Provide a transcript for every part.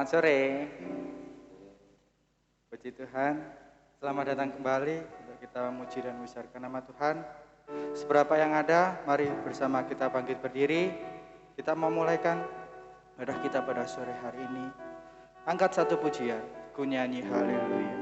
Selamat sore. Puji Tuhan, selamat datang kembali untuk kita memuji dan membesarkan nama Tuhan. Seberapa yang ada, mari bersama kita bangkit berdiri. Kita memulaikan ibadah kita pada sore hari ini. Angkat satu pujian, ku nyanyi haleluya.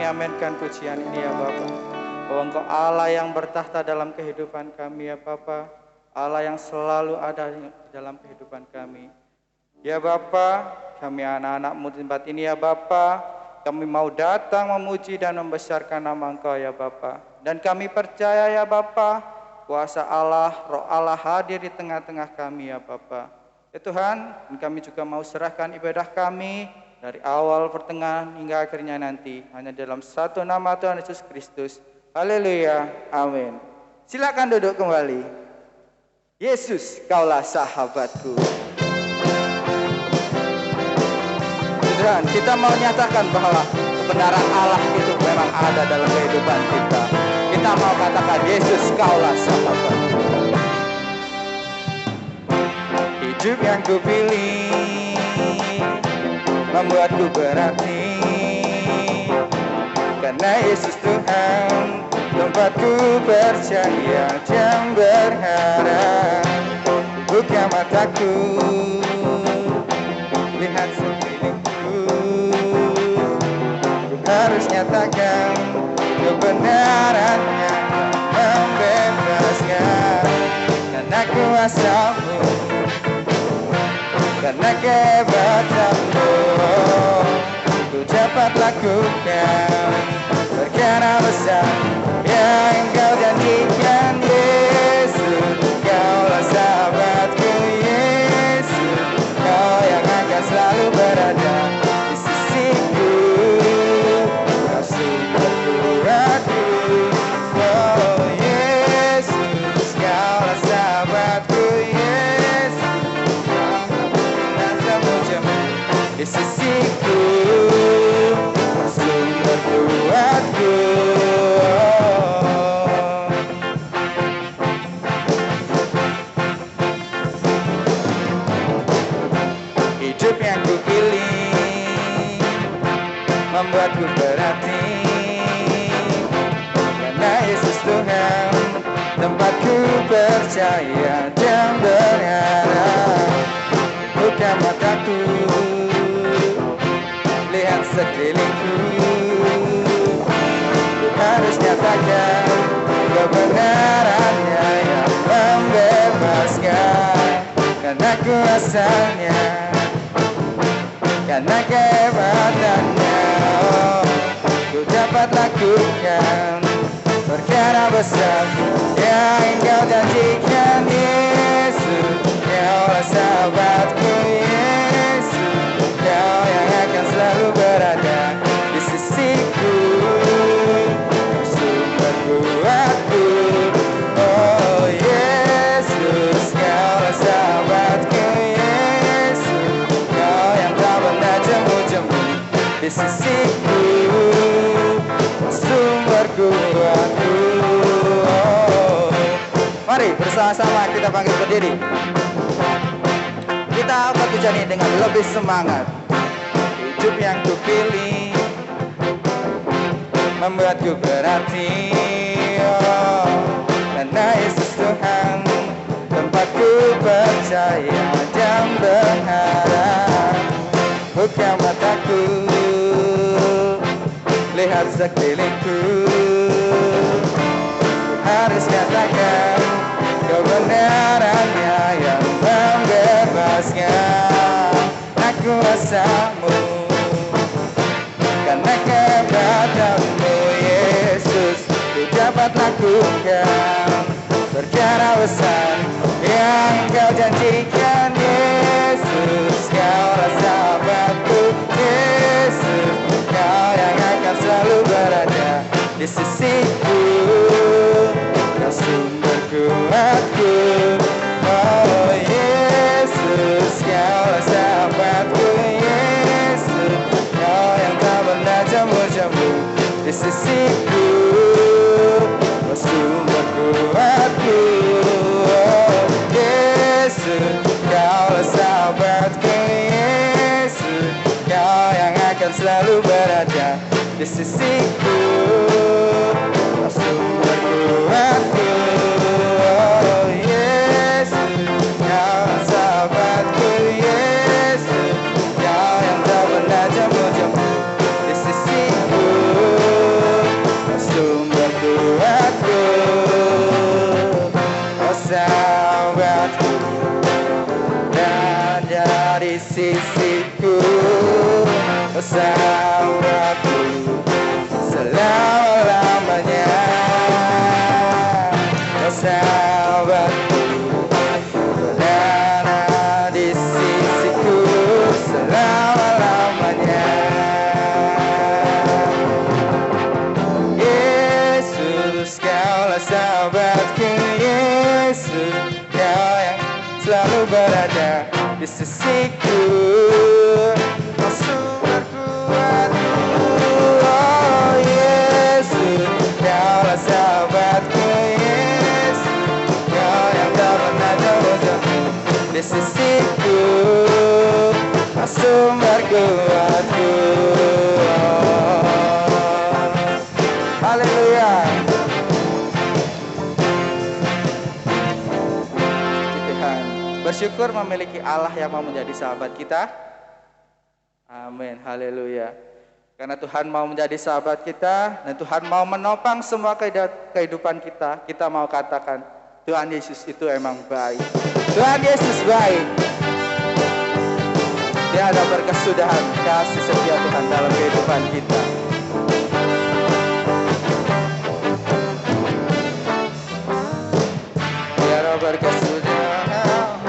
kami aminkan pujian ini ya Bapa. Bahwa Engkau Allah yang bertahta dalam kehidupan kami ya Bapa. Allah yang selalu ada di dalam kehidupan kami. Ya Bapa, kami anak-anak-Mu di tempat ini ya Bapa. Kami mau datang memuji dan membesarkan nama Engkau ya Bapa. Dan kami percaya ya Bapa, kuasa Allah, Roh Allah hadir di tengah-tengah kami ya Bapa. Ya Tuhan, dan kami juga mau serahkan ibadah kami dari awal, pertengahan, hingga akhirnya nanti. Hanya dalam satu nama Tuhan Yesus Kristus. Haleluya, amin. Silakan duduk kembali. Yesus, Kaulah sahabatku. Dan kita mau nyatakan bahwa kebenaran Allah itu memang ada dalam kehidupan kita. Kita mau katakan, Yesus, Kaulah sahabatku. Hidup yang kupilih membuatku berarti, karena Yesus Tuhan tempatku percaya dan berharap. Buka mataku, lihat sekelilingku, ku harus nyatakan kebenarannya membebaskan. Karena kuasa-Mu, karena kehebatanmu, ku dapat lakukan perkara besar yang Engkau janjikan. Yesus, Kaulah sahabatku. Yesus, Kau yang akan selalu berada di sisiku. Kau sumber kuatku. Oh Yesus, Kaulah sahabatku. Yesus, di sisiku, sumber kuatku. Hidup yang kupilih membuatku berarti, karena Yesus Tuhan tempatku percaya dan berharap. Buka mataku, lihat sekelilingku, ku harus nyatakan kebenarannya yang membebaskan. Karena kuasanya, karena kehebatannya, oh, ku dapat lakukan perkara besar yang Engkau janjikan. Yesus, Kaulah sahabatku. Yesus, Kau yang akan selalu berada di sisiku, sumber kuatku. Oh Yesus, Kaulah sahabatku. Yesus, Kau yang tak pernah jemu-jemu di sisiku, sumber kuatku. Oh. Mari bersama-sama kita bangkit berdiri. Kita angkat pujian ini dengan lebih semangat. Hidup yang kupilih membuatku berarti, oh, karena Yesus Tuhan tempatku percaya dan berharap. Buka mataku, lihat sekelilingku, harus katakan kebenarannya yang membebaskan. Aku kuasa-Mu, karena kehebatanmu Yesus, ku dapat lakukan perkara besar yang Engkau janjikan. Yesus, Kaulah sahabatku. Yesus, Kau yang akan selalu berada di sisiku, Kau sumber kuatku. Oh Yesus, Kaulah sahabatku. Yesus, Kau yang tak pernah jemu-jemu di sisiku, Kau sumber kuatku. Oh Yesus, Kaulah sahabatku. Yesus, Kau yang akan selalu berada di sisiku, Kau sumber kuatku. Oh Yesus, Kaulah sahabatku. Yesus, Kau yang tak pernah jemu-jemu di sisiku, sahabatku selama-lamanya. Kau sahabatku, berada di sisiku selama-lamanya. Yesus, kaulah sahabatku. Yesus, kau yang selalu berada di sisiku. Kau sumberku, oh Yesus, kaulah sahabatku. Yesus, kau yang tak pernah jauh-jauh di sisiku. Kau sumber kuatku. Haleluya. Tuhan, bersyukur memiliki Allah yang mau menjadi sahabat kita. Amin, haleluya. Karena Tuhan mau menjadi sahabat kita dan Tuhan mau menopang semua kehidupan kita. Kita mau katakan, Tuhan Yesus itu emang baik. Tuhan Yesus baik. Dia ada berkesudahan kasih setia Tuhan dalam kehidupan kita. Dia ada berkesudahan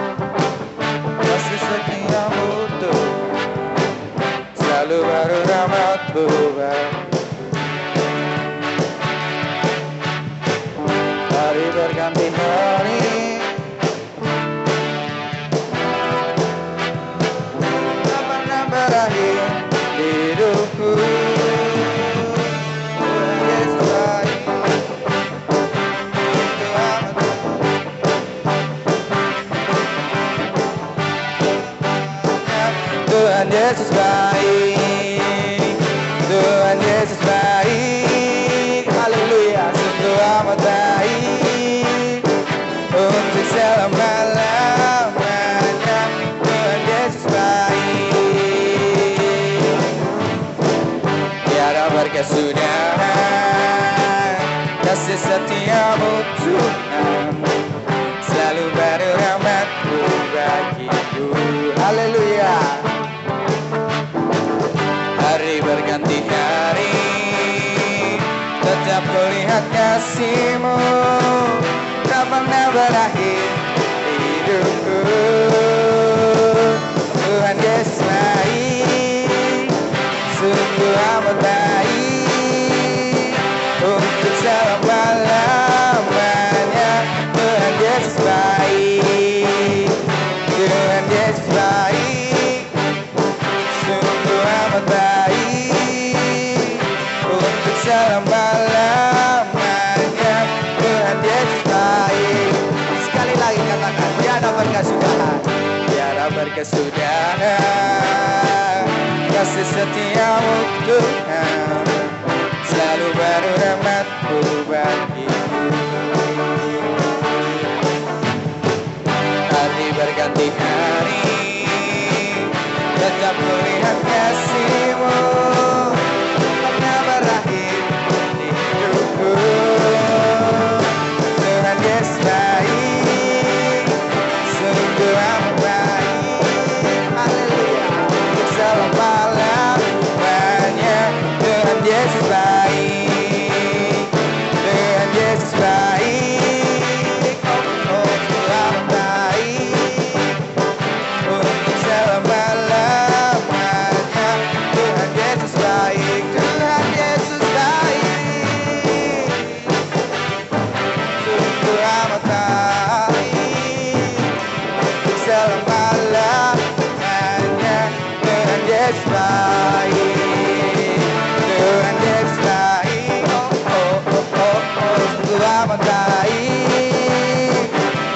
kasih setiamu Tuhan. Selalu baru rahmat-Mu hari berganti hari, tak pernah berakhir hidupku. Tuhan Yesus baik. Tuhan Yesus baik, Tuhan Yesus baik, haleluya, sungguh amat baik, untuk selama-lamanya. Tuhan Yesus baik, tiada berkesudahan kasih setiamu Tuhan, selalu baru rahmat-Mu bagiku, haleluya. Hari berganti hari, tetap kulihat kasih-Mu, tak pernah berakhir hidupku. Tuhan Yesus baik, sungguh amat baik, untuk selama-lamanya. Tuhan Yesus baik, Tuhan Yesus baik, sungguh amat baik, untuk selama-lamanya. Tuhan Yesus baik. Sekali lagi katakan, tiada berkesudahan, tiada berkesudahan kasih setiamu Tuhan, selalu baru rahmat-Mu bagiku. Hari berganti hari, tetap kulihat kasih-Mu, pernah berakhir di hidupku. Tuhan Yesus baik, sungguh amat baik, haleluya, untuk selama-lamanya. Tuhan Yesus baik, Tuhan Yesus baik, oh sungguh amat baik, untuk selama-lamanya. Tuhan Yesus baik, Tuhan Yesus baik, sungguh amat baik, untuk selama-lamanya. Tuhan Yesus baik, Tuhan Yesus baik, sungguh amat baik,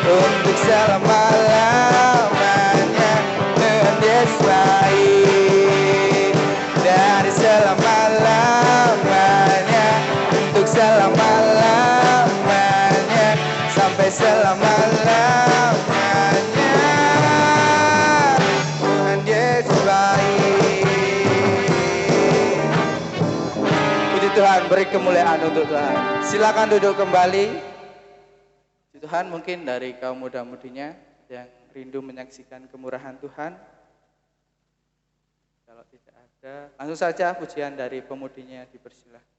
untuk selama-lamanya. Tuhan Yesus baik, dari selama-lamanya, untuk selama-lamanya, sampai selama-lamanya. Tuhan Yesus baik. Puji Tuhan, beri kemuliaan untuk Tuhan. Silakan duduk kembali. Puji Tuhan, mungkin dari kaum muda-mudinya yang rindu menyaksikan kemurahan Tuhan Kalau tidak ada, langsung saja pujian dari pemudinya dipersilahkan.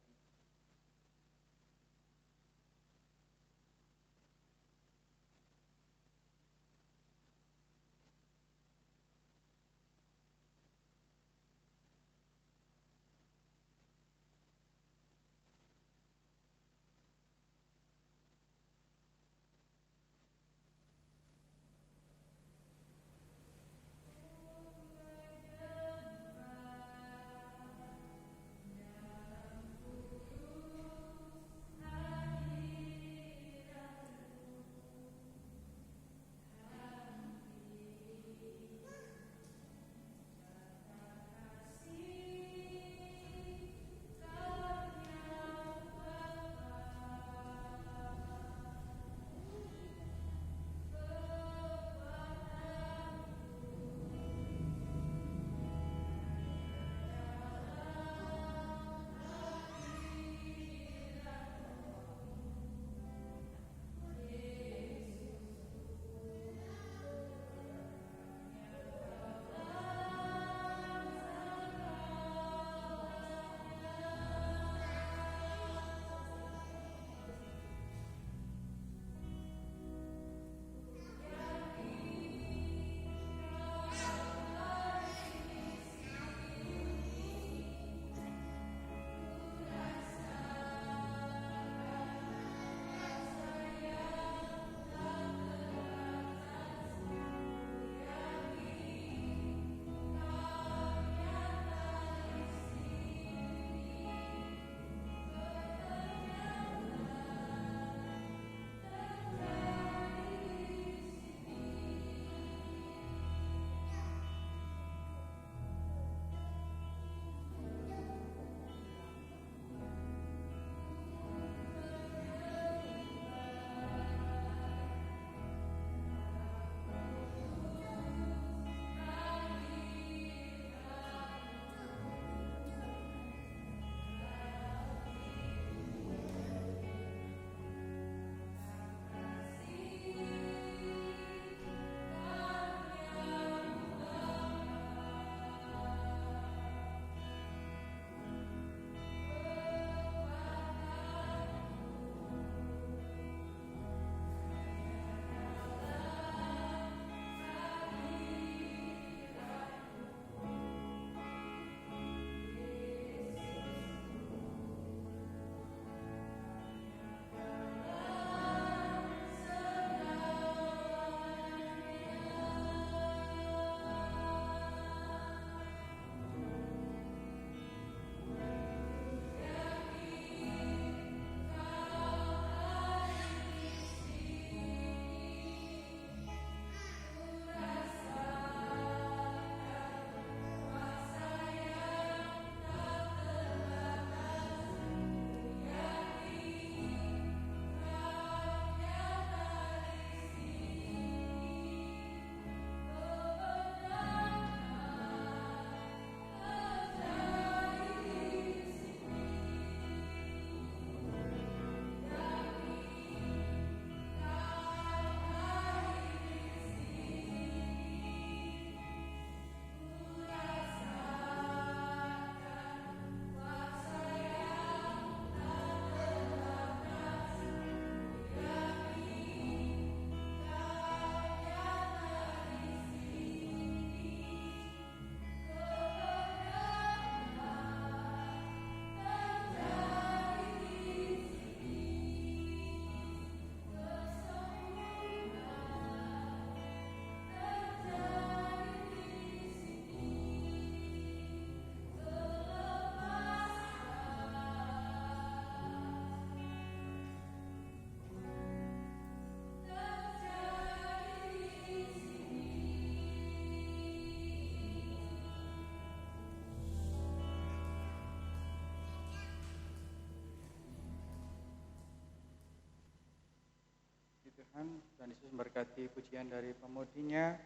Tuhan Yesus memberkati pujian dari pemudinya.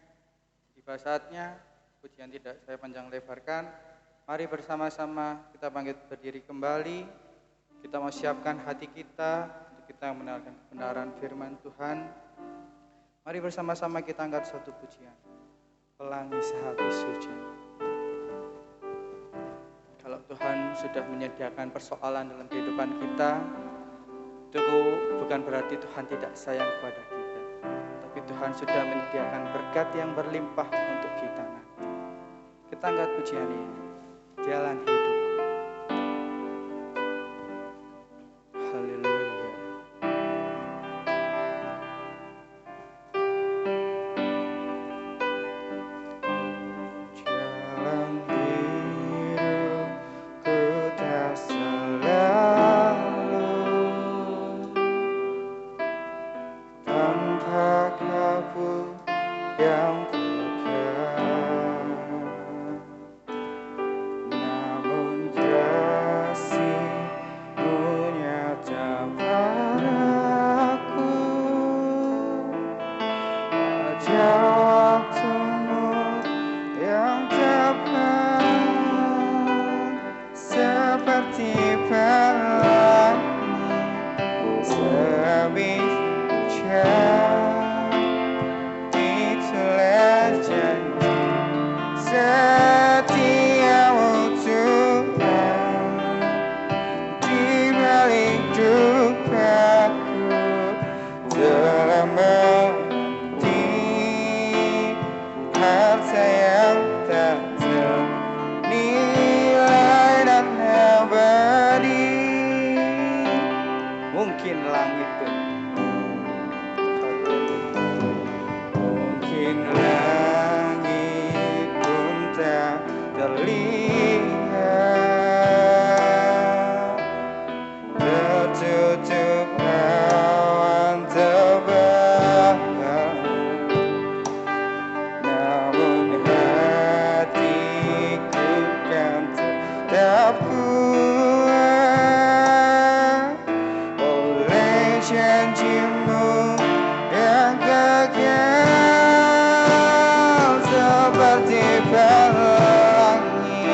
Tiba saatnya, pujian tidak saya panjang lebarkan. Mari bersama-sama kita bangkit berdiri kembali. Kita mau siapkan hati kita untuk kita mendengarkan kebenaran firman Tuhan. Mari bersama-sama kita angkat satu pujian. Pelangi sehabis hujan. Tuhan sudah menyediakan persoalan dalam kehidupan kita, itu bukan berarti Tuhan tidak sayang kepada kita. Tapi Tuhan sudah menyediakan berkat yang berlimpah untuk kita nanti. Kita angkat pujian ini, jalan hidup. Haleluya. Jalan hidupku tak selalu tanpa kabut yang pekat, namun kasih-Mu nyata padaku. Ada waktu-Mu yang tepat, seperti pelangi sehabis hujan. Itulah janji setia-Mu Tuhan, di balik dukaku telah menanti harta yang tak ternilai dan abadi. Mungkin langit pun, mungkin langit pun tak terlihat, tertutup awan tebal, namun hatiku kan tetap kuat oleh janji-Mu yang kekal, seperti pelangi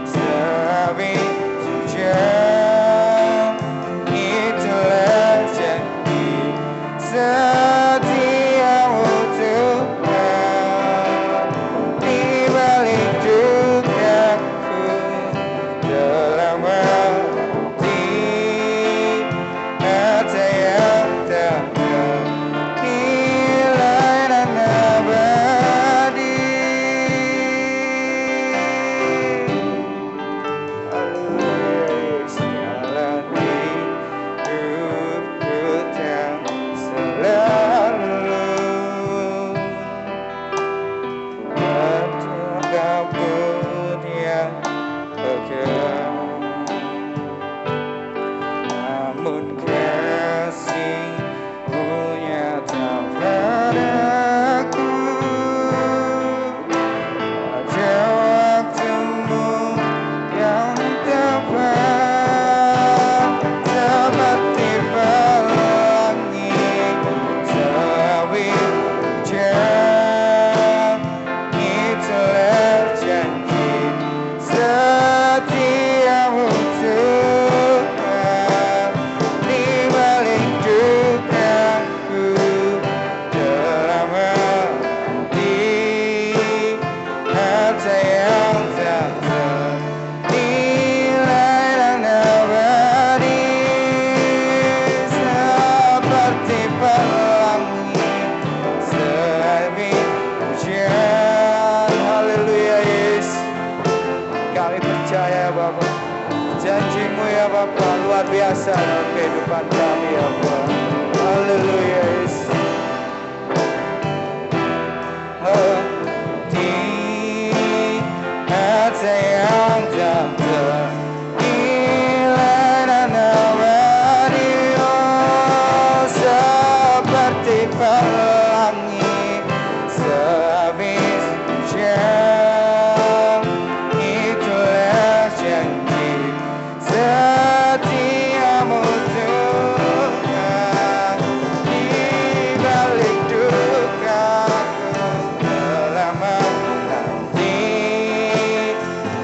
sehabis hujan. Itulah janji setia-Mu Tuhan, di balik dukaku telah menanti harta yang tak ternilai dan abadi. Haleluya. Jalan hidupku tak selalu kabut yang pekat, namun kasih-Mu nyata padaku. Ada waktu-Mu yang tepat, seperti pelangi sehabis hujan. Itulah janji setia-Mu Tuhan, di balik dukaku telah menanti harta yang tak ternilai dan abadi, seperti pelangi sehabis hujan. Haleluya Yesus, kami percaya Bapa, janji-Mu ya Bapa luar biasa dalam kehidupan kami ya Bapa. Haleluya Yesus. Di harta yang tak ternilai dan abadi, oh, seperti pelangi sehabis hujan. Itulah janji setia-Mu Tuhan, di balik dukaku telah menanti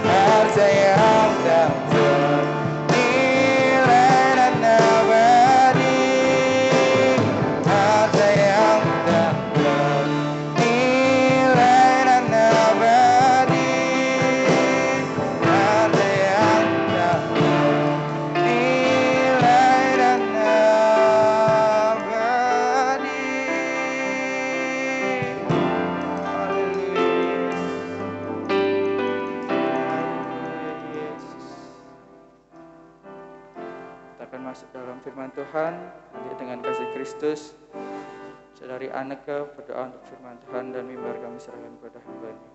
harta yang tak ternilai dan abadi, harta yang tak firman Tuhan, nanti dengan kasih Kristus, Saudari Anneke berdoa untuk firman Tuhan dan mimbar kami serahkan kepada hamba-Nya.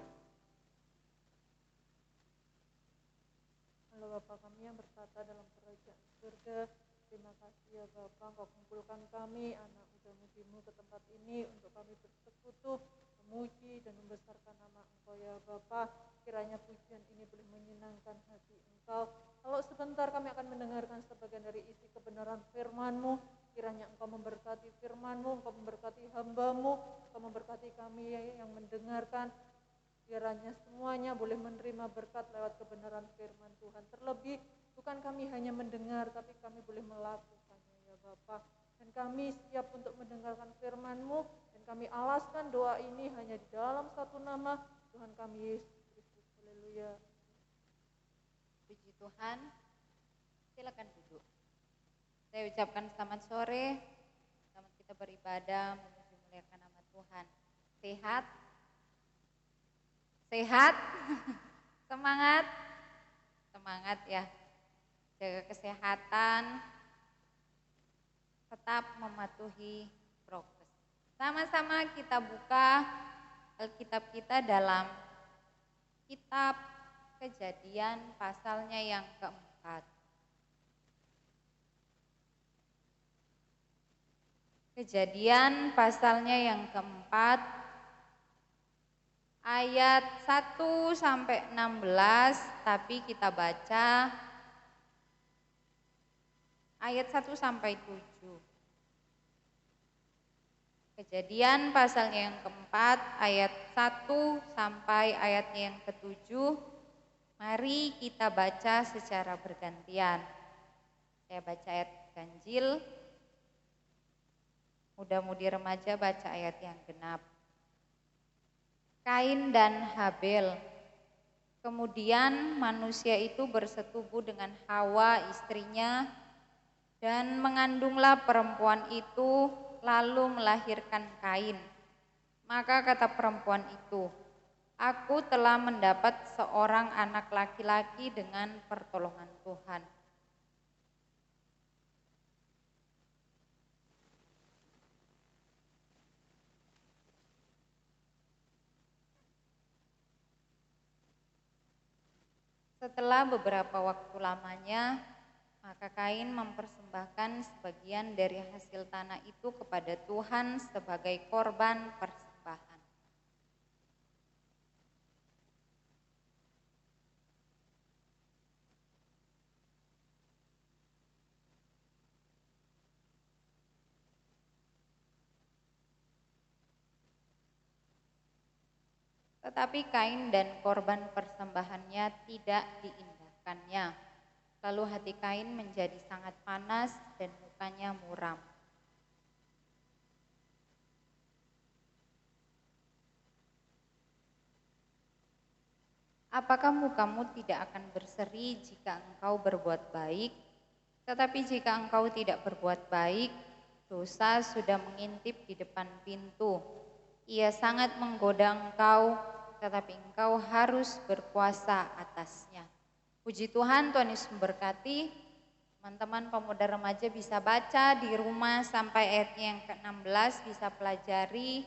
Allah Bapa kami yang bertata dalam kerajaan surga, terima kasih ya Bapa, Engkau kumpulkan kami anak muda-mudimu ke tempat ini untuk kami bersekutu, memuji dan membesarkan nama Engkau ya Bapa. Kiranya pujian ini boleh menyenangkan hati Engkau. Kalau sebentar kami akan mendengarkan sebagian dari isi kebenaran firman-Mu, kiranya Engkau memberkati firman-Mu, Engkau memberkati hamba-Mu, Engkau memberkati kami yang mendengarkan. Kiranya semuanya boleh menerima berkat lewat kebenaran firman Tuhan. Terlebih bukan kami hanya mendengar, tapi kami boleh melakukannya ya Bapa. Dan kami siap untuk mendengarkan firman-Mu, dan kami alaskan doa ini hanya di dalam satu nama Tuhan kami Yesus Kristus. Haleluya. Puji Tuhan. Silakan duduk. Saya ucapkan selamat sore. Selamat kita beribadah memuliakan nama Tuhan. Sehat? Sehat? Semangat? Semangat ya. Jaga kesehatan. Tetap mematuhi prokes. Sama-sama kita buka Alkitab kita dalam kitab Kejadian pasalnya yang keempat. Kejadian pasalnya yang keempat, ayat 1 sampai 16, tapi kita baca ayat 1 sampai 7. Kejadian pasalnya yang keempat, ayat 1 sampai ayatnya yang ke-7. Mari kita baca secara bergantian. Saya baca ayat ganjil, muda-mudi remaja baca ayat yang genap. Kain dan Habel. Kemudian manusia itu bersetubuh dengan Hawa istrinya, dan mengandunglah perempuan itu, lalu melahirkan Kain. Maka kata perempuan itu, aku telah mendapat seorang anak laki-laki dengan pertolongan Tuhan. Setelah beberapa waktu lamanya, maka Kain mempersembahkan sebagian dari hasil tanah itu kepada Tuhan sebagai korban persembahan. Tetapi Kain dan korban persembahannya tidak diindahkannya. Lalu hati Kain menjadi sangat panas dan mukanya muram. Apakah mukamu tidak akan berseri jika engkau berbuat baik? Tetapi jika engkau tidak berbuat baik, dosa sudah mengintip di depan pintu. Ia sangat menggoda engkau, tetapi engkau harus berpuasa atasnya. Puji Tuhan, Tuhan Yesus memberkati. Teman-teman pemuda remaja bisa baca di rumah sampai ayatnya yang ke-16, bisa pelajari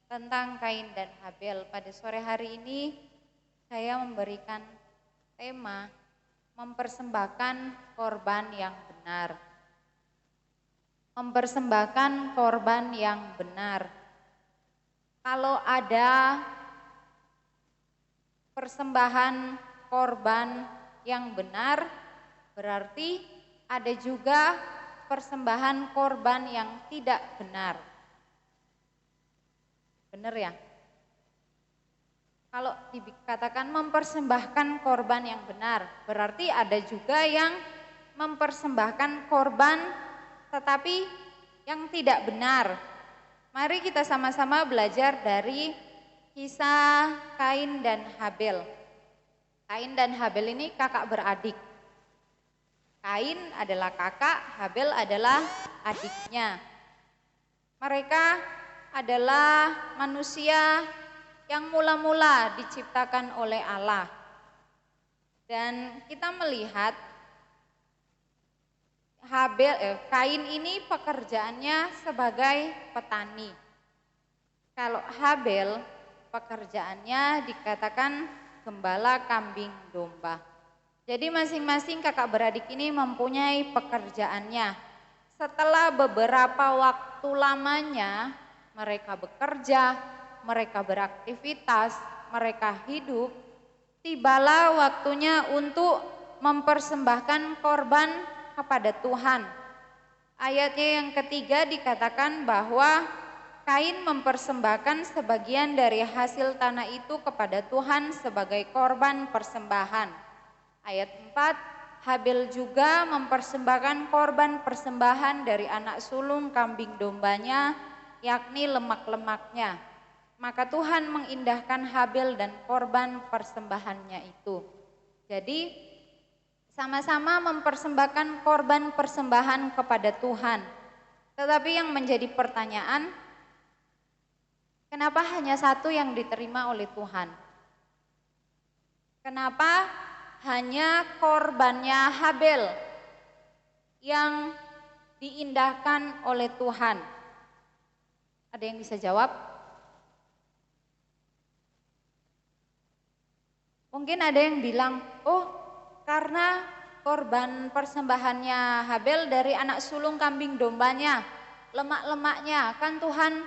tentang Kain dan Habel. Pada sore hari ini saya memberikan tema mempersembahkan korban yang benar. Mempersembahkan korban yang benar. Kalau ada persembahan korban yang benar, berarti ada juga persembahan korban yang tidak benar. Benar ya? Kalau dikatakan mempersembahkan korban yang benar, berarti ada juga yang mempersembahkan korban tetapi yang tidak benar. Mari kita sama-sama belajar dari kisah Kain dan Habel. Kain dan Habel ini kakak beradik. Kain adalah kakak, Habel adalah adiknya. Mereka adalah manusia yang mula-mula diciptakan oleh Allah. Dan kita melihat Kain ini pekerjaannya sebagai petani. Kalau Habel pekerjaannya dikatakan gembala kambing domba. Jadi masing-masing kakak beradik ini mempunyai pekerjaannya. Setelah beberapa waktu lamanya mereka bekerja, mereka beraktivitas, mereka hidup, tibalah waktunya untuk mempersembahkan korban kepada Tuhan. Ayatnya yang ketiga dikatakan bahwa Kain mempersembahkan sebagian dari hasil tanah itu kepada Tuhan sebagai korban persembahan. Ayat 4, Habel juga mempersembahkan korban persembahan dari anak sulung kambing dombanya, yakni lemak-lemaknya. Maka Tuhan mengindahkan Habel dan korban persembahannya itu. Jadi sama-sama mempersembahkan korban persembahan kepada Tuhan. Tetapi yang menjadi pertanyaan, kenapa hanya satu yang diterima oleh Tuhan? Kenapa hanya korbannya Habel yang diindahkan oleh Tuhan? Ada yang bisa jawab? Mungkin ada yang bilang, oh karena korban persembahannya Habel dari anak sulung kambing dombanya, lemak-lemaknya, kan Tuhan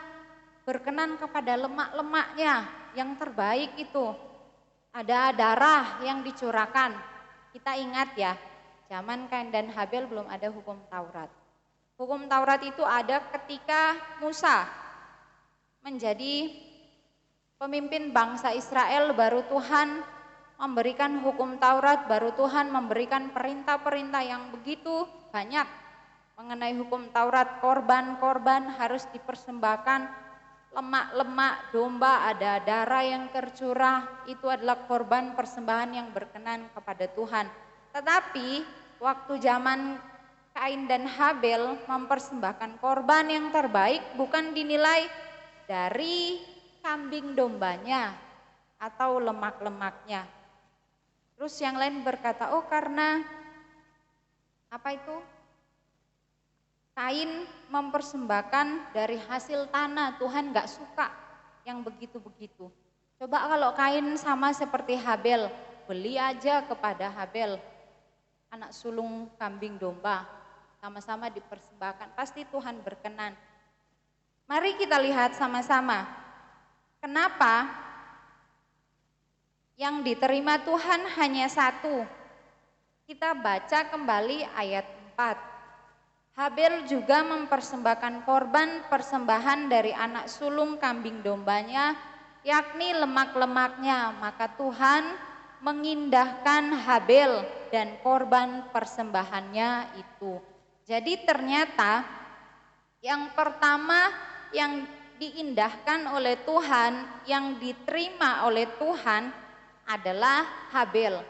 berkenan kepada lemak-lemaknya yang terbaik itu. Ada darah yang dicurahkan. Kita ingat ya, zaman Kain dan Habel belum ada hukum Taurat. Hukum Taurat itu ada ketika Musa menjadi pemimpin bangsa Israel, baru Tuhan memberikan hukum Taurat, baru Tuhan memberikan perintah-perintah yang begitu banyak mengenai hukum Taurat. Korban-korban harus dipersembahkan, lemak-lemak domba, ada darah yang tercurah, itu adalah korban persembahan yang berkenan kepada Tuhan. Tetapi waktu zaman Kain dan Habel mempersembahkan korban yang terbaik bukan dinilai dari kambing dombanya atau lemak-lemaknya. Terus yang lain berkata, oh karena apa itu? Kain mempersembahkan dari hasil tanah, Tuhan gak suka yang begitu-begitu. Coba kalau Kain sama seperti Habel, beli aja kepada Habel anak sulung kambing domba, sama-sama dipersembahkan, pasti Tuhan berkenan. Mari kita lihat sama-sama, kenapa yang diterima Tuhan hanya satu. Kita baca kembali ayat 4. Habel juga mempersembahkan korban persembahan dari anak sulung kambing dombanya, yakni lemak-lemaknya. Maka Tuhan mengindahkan Habel dan korban persembahannya itu. Jadi ternyata yang pertama yang diindahkan oleh Tuhan, yang diterima oleh Tuhan adalah Habel.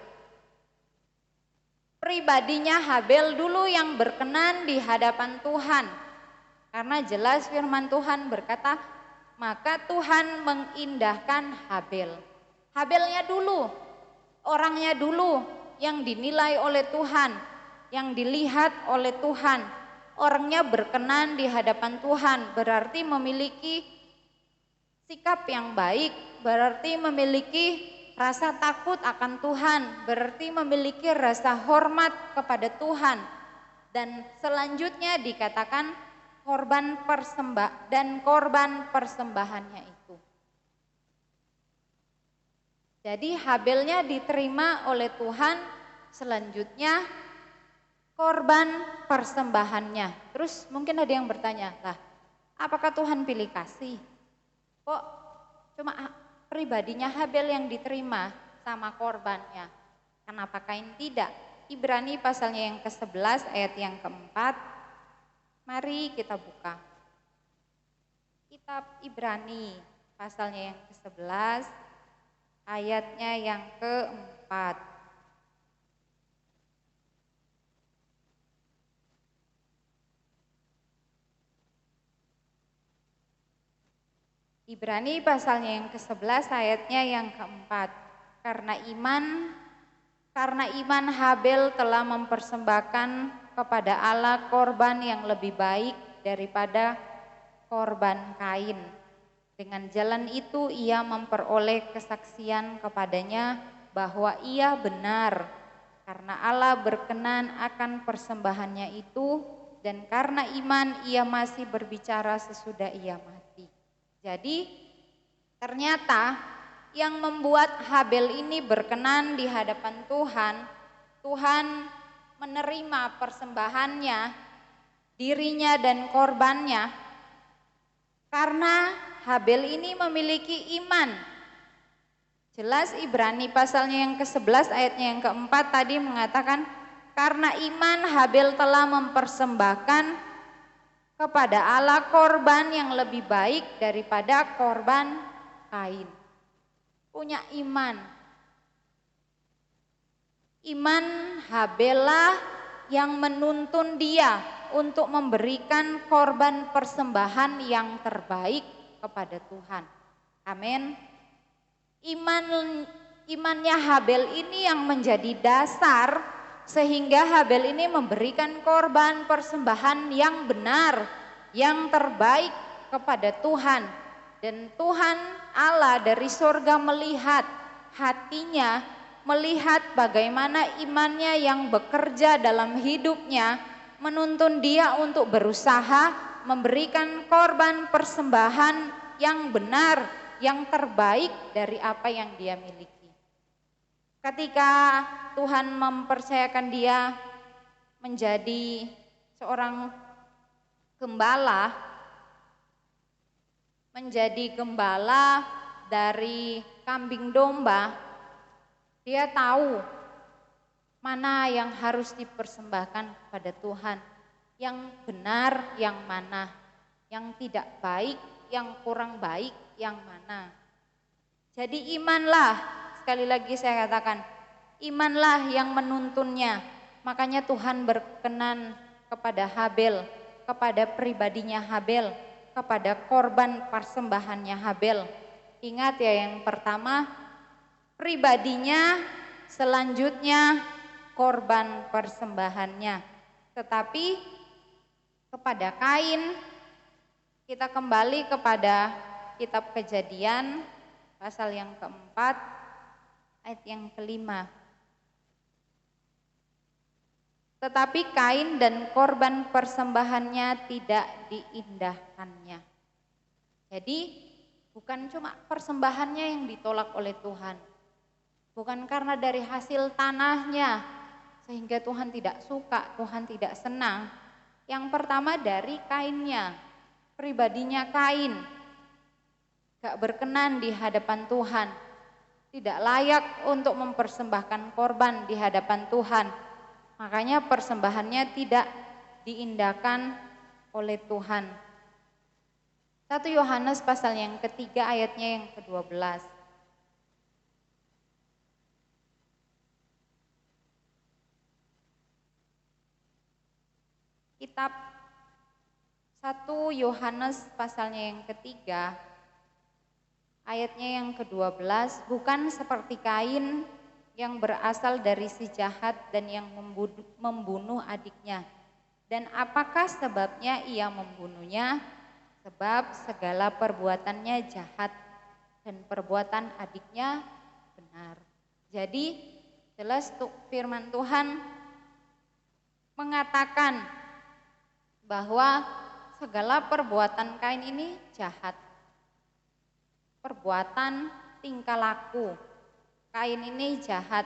Pribadinya Habel dulu yang berkenan di hadapan Tuhan. Karena jelas firman Tuhan berkata, maka Tuhan mengindahkan Habel. Habelnya dulu, orangnya dulu yang dinilai oleh Tuhan, yang dilihat oleh Tuhan. Orangnya berkenan di hadapan Tuhan, berarti memiliki sikap yang baik, berarti memiliki rasa takut akan Tuhan, berarti memiliki rasa hormat kepada Tuhan. Dan selanjutnya dikatakan korban persembahannya itu. Jadi Habelnya diterima oleh Tuhan, selanjutnya korban persembahannya. Terus mungkin ada yang bertanya, lah apakah Tuhan pilih kasih? Kok cuma pribadinya Habel yang diterima sama korbannya? Kenapa Kain tidak? Ibrani pasalnya yang ke-11 ayat yang ke-4. Mari kita buka. Kitab Ibrani pasalnya yang ke-11 ayatnya yang ke-4. Ibrani pasalnya yang ke-11 ayatnya yang ke-4. Karena iman Habel telah mempersembahkan kepada Allah korban yang lebih baik daripada korban Kain. Dengan jalan itu ia memperoleh kesaksian kepadanya bahwa ia benar, karena Allah berkenan akan persembahannya itu, dan karena iman ia masih berbicara sesudah ia mati. Jadi ternyata yang membuat Habel ini berkenan di hadapan Tuhan, Tuhan menerima persembahannya, dirinya dan korbannya, karena Habel ini memiliki iman. Jelas Ibrani pasalnya yang ke-11 ayatnya yang ke-4 tadi mengatakan, karena iman Habel telah mempersembahkan kepada Allah korban yang lebih baik daripada korban Kain. Punya iman. Iman Habel lah yang menuntun dia untuk memberikan korban persembahan yang terbaik kepada Tuhan. Amin. Imannya Habel ini yang menjadi dasar sehingga Habel ini memberikan korban persembahan yang benar, yang terbaik kepada Tuhan. Dan Tuhan Allah dari surga melihat hatinya, melihat bagaimana imannya yang bekerja dalam hidupnya, menuntun dia untuk berusaha memberikan korban persembahan yang benar, yang terbaik dari apa yang dia miliki. Ketika Tuhan mempercayakan dia menjadi seorang gembala, menjadi gembala dari kambing domba, dia tahu mana yang harus dipersembahkan kepada Tuhan, yang benar yang mana, yang tidak baik, yang kurang baik yang mana. Jadi imanlah, sekali lagi saya katakan, imanlah yang menuntunnya. Makanya Tuhan berkenan kepada Habel, kepada pribadinya Habel, kepada korban persembahannya Habel. Ingat ya, yang pertama pribadinya, selanjutnya korban persembahannya. Tetapi kepada Kain, kita kembali kepada kitab Kejadian pasal yang keempat ayat yang kelima. Tetapi Kain dan korban persembahannya tidak diindahkannya. Jadi bukan cuma persembahannya yang ditolak oleh Tuhan, bukan karena dari hasil tanahnya sehingga Tuhan tidak suka, Tuhan tidak senang. Yang pertama dari Kainnya, pribadinya Kain gak berkenan di hadapan Tuhan, tidak layak untuk mempersembahkan korban di hadapan Tuhan. Makanya persembahannya tidak diindahkan oleh Tuhan. 1 Yohanes pasal yang ketiga ayatnya yang ke-12. Kitab 1 Yohanes pasalnya yang ketiga ayatnya yang ke-12, bukan seperti Kain yang berasal dari si jahat dan yang membunuh adiknya. Dan apakah sebabnya ia membunuhnya? Sebab segala perbuatannya jahat dan perbuatan adiknya benar. Jadi jelas firman Tuhan mengatakan bahwa segala perbuatan Kain ini jahat. Perbuatan tingkah laku Kain ini jahat,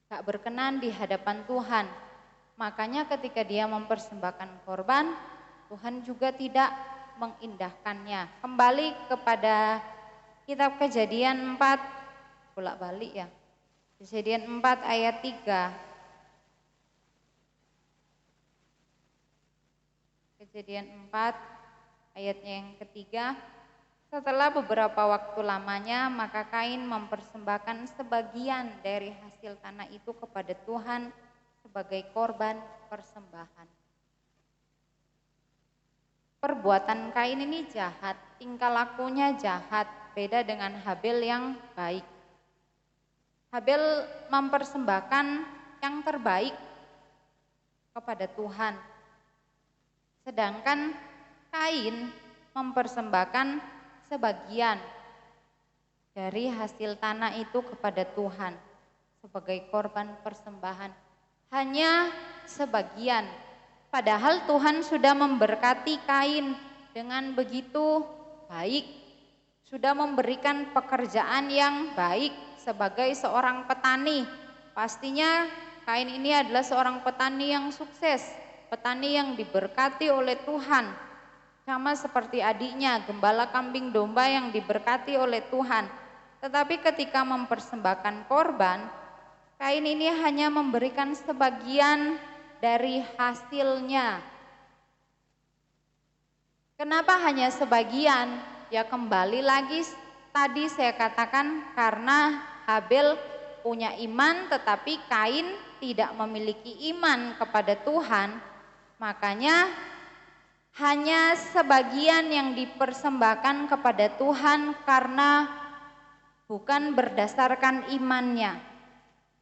gak berkenan di hadapan Tuhan. Makanya ketika dia mempersembahkan korban, Tuhan juga tidak mengindahkannya. Kembali kepada kitab Kejadian 4, bolak-balik ya. Kejadian 4 ayat 3. Kejadian 4 ayatnya yang ketiga. Setelah beberapa waktu lamanya, maka Kain mempersembahkan sebagian dari hasil tanah itu kepada Tuhan sebagai korban persembahan. Perbuatan Kain ini jahat, tingkah lakunya jahat, beda dengan Habel yang baik. Habel mempersembahkan yang terbaik, kepada Tuhan. Sedangkan Kain mempersembahkan sebagian dari hasil tanah itu kepada Tuhan sebagai korban persembahan. Hanya sebagian. Padahal Tuhan sudah memberkati Kain dengan begitu baik. Sudah memberikan pekerjaan yang baik sebagai seorang petani. Pastinya Kain ini adalah seorang petani yang sukses, petani yang diberkati oleh Tuhan. Sama seperti adiknya, gembala kambing domba yang diberkati oleh Tuhan. Tetapi ketika mempersembahkan korban, Kain ini hanya memberikan sebagian dari hasilnya. Kenapa hanya sebagian? Ya kembali lagi tadi saya katakan karena Habel punya iman tetapi Kain tidak memiliki iman kepada Tuhan, makanya hanya sebagian yang dipersembahkan kepada Tuhan karena bukan berdasarkan imannya.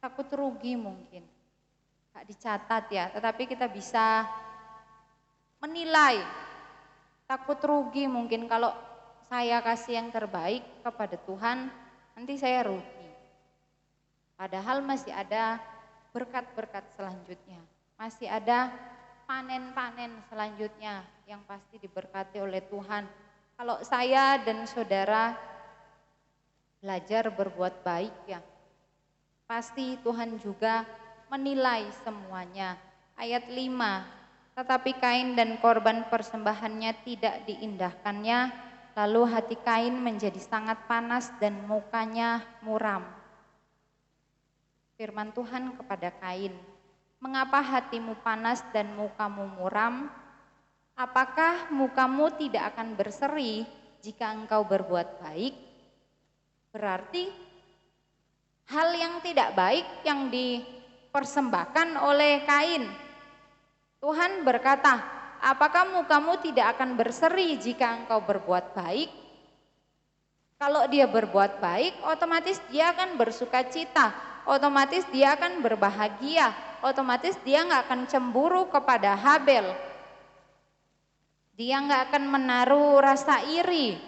Takut rugi mungkin, gak dicatat ya, tetapi kita bisa menilai. Takut rugi mungkin kalau saya kasih yang terbaik kepada Tuhan, nanti saya rugi. Padahal masih ada berkat-berkat selanjutnya, masih ada panen-panen selanjutnya yang pasti diberkati oleh Tuhan. Kalau saya dan saudara belajar berbuat baik ya, pasti Tuhan juga menilai semuanya. Ayat 5, tetapi Kain dan korban persembahannya tidak diindahkannya, lalu hati Kain menjadi sangat panas dan mukanya muram. Firman Tuhan kepada Kain, mengapa hatimu panas dan mukamu muram? Apakah mukamu tidak akan berseri jika engkau berbuat baik? Berarti hal yang tidak baik yang dipersembahkan oleh Kain. Tuhan berkata, apakah mukamu tidak akan berseri jika engkau berbuat baik? Kalau dia berbuat baik, otomatis dia akan bersuka cita, otomatis dia akan berbahagia, otomatis dia nggak akan cemburu kepada Habel. Dia nggak akan menaruh rasa iri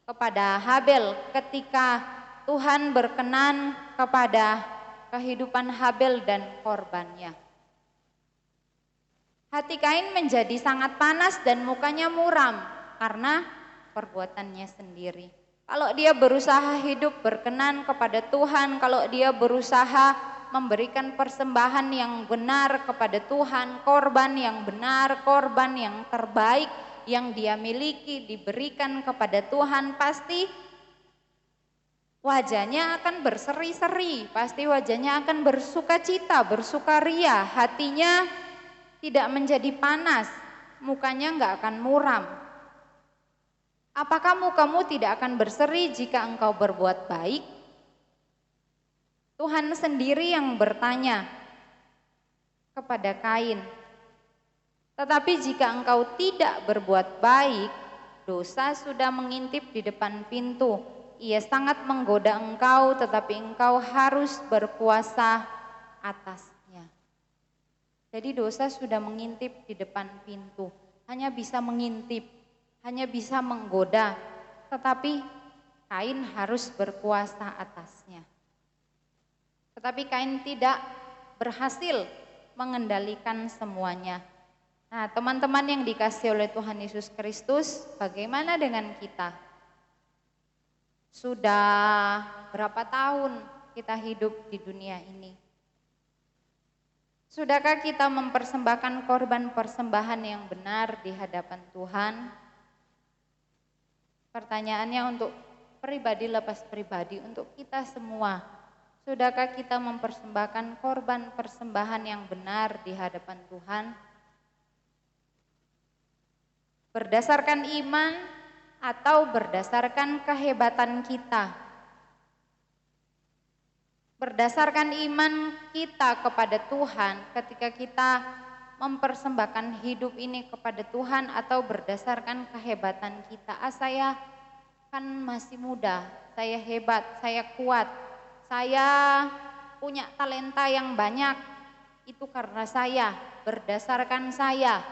kepada Habel ketika Tuhan berkenan kepada kehidupan Habel dan korbannya. Hati Kain menjadi sangat panas dan mukanya muram karena perbuatannya sendiri. Kalau dia berusaha hidup berkenan kepada Tuhan, kalau dia berusaha memberikan persembahan yang benar kepada Tuhan, korban yang benar, korban yang terbaik yang dia miliki diberikan kepada Tuhan, pasti wajahnya akan berseri-seri, pasti wajahnya akan bersukacita, bersukaria, hatinya tidak menjadi panas, mukanya nggak akan muram. Apakah mukamu tidak akan berseri jika engkau berbuat baik? Tuhan sendiri yang bertanya kepada Kain. Tetapi jika engkau tidak berbuat baik, dosa sudah mengintip di depan pintu. Ia sangat menggoda engkau, tetapi engkau harus berkuasa atasnya. Jadi dosa sudah mengintip di depan pintu, hanya bisa mengintip, hanya bisa menggoda, tetapi Kain harus berkuasa atasnya. Tetapi Kain tidak berhasil mengendalikan semuanya. Nah, teman-teman yang dikasihi oleh Tuhan Yesus Kristus, bagaimana dengan kita? Sudah berapa tahun kita hidup di dunia ini? Sudahkah kita mempersembahkan korban persembahan yang benar di hadapan Tuhan? Pertanyaannya untuk pribadi lepas pribadi, untuk kita semua. Sudahkah kita mempersembahkan korban persembahan yang benar di hadapan Tuhan? Berdasarkan iman atau berdasarkan kehebatan kita? Berdasarkan iman kita kepada Tuhan ketika kita mempersembahkan hidup ini kepada Tuhan, atau berdasarkan kehebatan kita? Saya kan masih muda, saya hebat, saya kuat, saya punya talenta yang banyak, itu karena saya berdasarkan saya,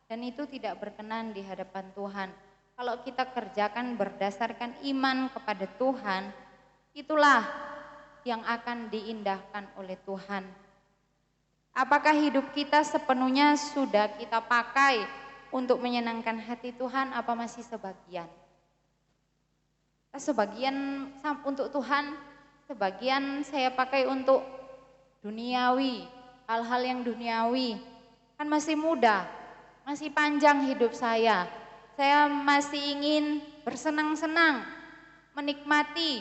dan itu tidak berkenan di hadapan Tuhan. Kalau kita kerjakan berdasarkan iman kepada Tuhan, itulah yang akan diindahkan oleh Tuhan. Apakah hidup kita sepenuhnya sudah kita pakai untuk menyenangkan hati Tuhan, apa masih sebagian? Sebagian untuk Tuhan, sebagian saya pakai untuk duniawi, hal-hal yang duniawi. Kan masih muda, masih panjang hidup saya. Saya masih ingin bersenang-senang, menikmati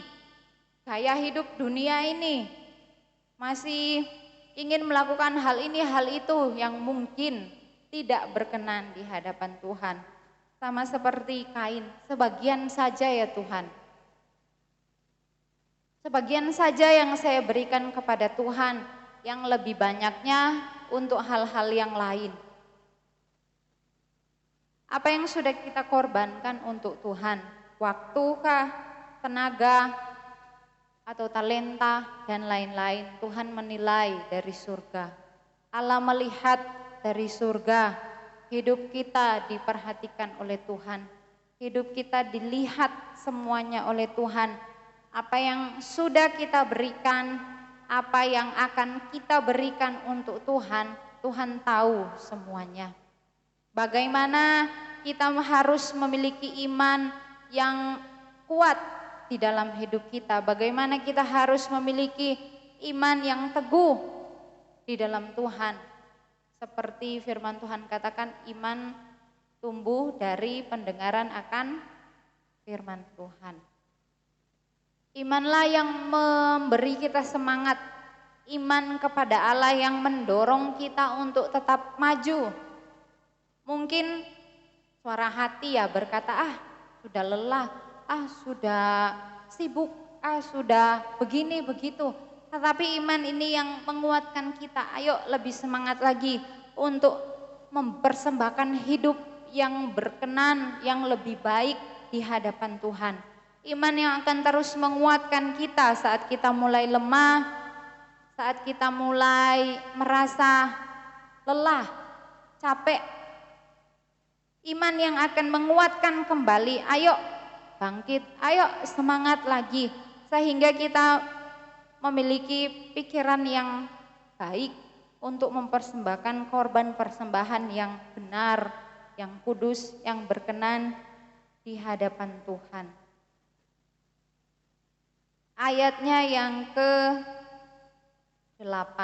gaya hidup dunia ini. Masih ingin melakukan hal ini, hal itu yang mungkin tidak berkenan di hadapan Tuhan. Sama seperti Kain, sebagian saja ya Tuhan. Sebagian saja yang saya berikan kepada Tuhan, yang lebih banyaknya untuk hal-hal yang lain. Apa yang sudah kita korbankan untuk Tuhan? Waktukah, tenaga, atau talenta, dan lain-lain. Tuhan menilai dari surga. Allah melihat dari surga. Hidup kita diperhatikan oleh Tuhan. Hidup kita dilihat semuanya oleh Tuhan. Apa yang sudah kita berikan, apa yang akan kita berikan untuk Tuhan, Tuhan tahu semuanya. Bagaimana kita harus memiliki iman yang kuat di dalam hidup kita. Bagaimana kita harus memiliki iman yang teguh di dalam Tuhan. Seperti firman Tuhan katakan, iman tumbuh dari pendengaran akan firman Tuhan. Imanlah yang memberi kita semangat. Iman kepada Allah yang mendorong kita untuk tetap maju. Mungkin suara hati ya berkata, sudah lelah, sudah sibuk, sudah begini begitu. Tetapi iman ini yang menguatkan kita, ayo lebih semangat lagi untuk mempersembahkan hidup yang berkenan, yang lebih baik di hadapan Tuhan. Iman yang akan terus menguatkan kita saat kita mulai lemah, saat kita mulai merasa lelah, capek. Iman yang akan menguatkan kembali, ayo bangkit, ayo semangat lagi. Sehingga kita memiliki pikiran yang baik untuk mempersembahkan korban persembahan yang benar, yang kudus, yang berkenan di hadapan Tuhan. Ayatnya yang ke-8.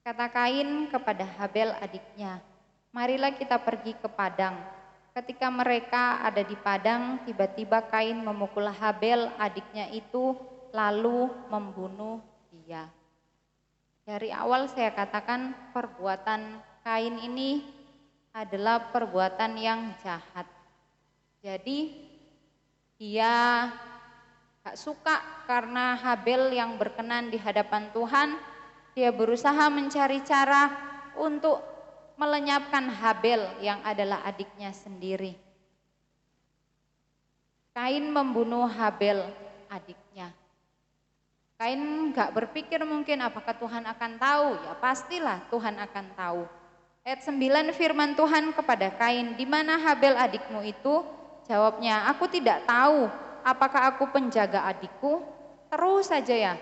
Kata Kain kepada Habel adiknya, marilah kita pergi ke padang. Ketika mereka ada di padang, tiba-tiba Kain memukul Habel adiknya itu, lalu membunuh dia. Dari awal saya katakan perbuatan Kain ini adalah perbuatan yang jahat. Jadi dia gak suka karena Habel yang berkenan di hadapan Tuhan. Dia berusaha mencari cara untuk melenyapkan Habel yang adalah adiknya sendiri. Kain membunuh Habel adiknya. Kain gak berpikir mungkin apakah Tuhan akan tahu. Ya pastilah Tuhan akan tahu. Ayat 9 firman Tuhan kepada Kain, di mana Habel adikmu itu? Jawabnya, aku tidak tahu. Apakah aku penjaga adikku? Terus saja ya.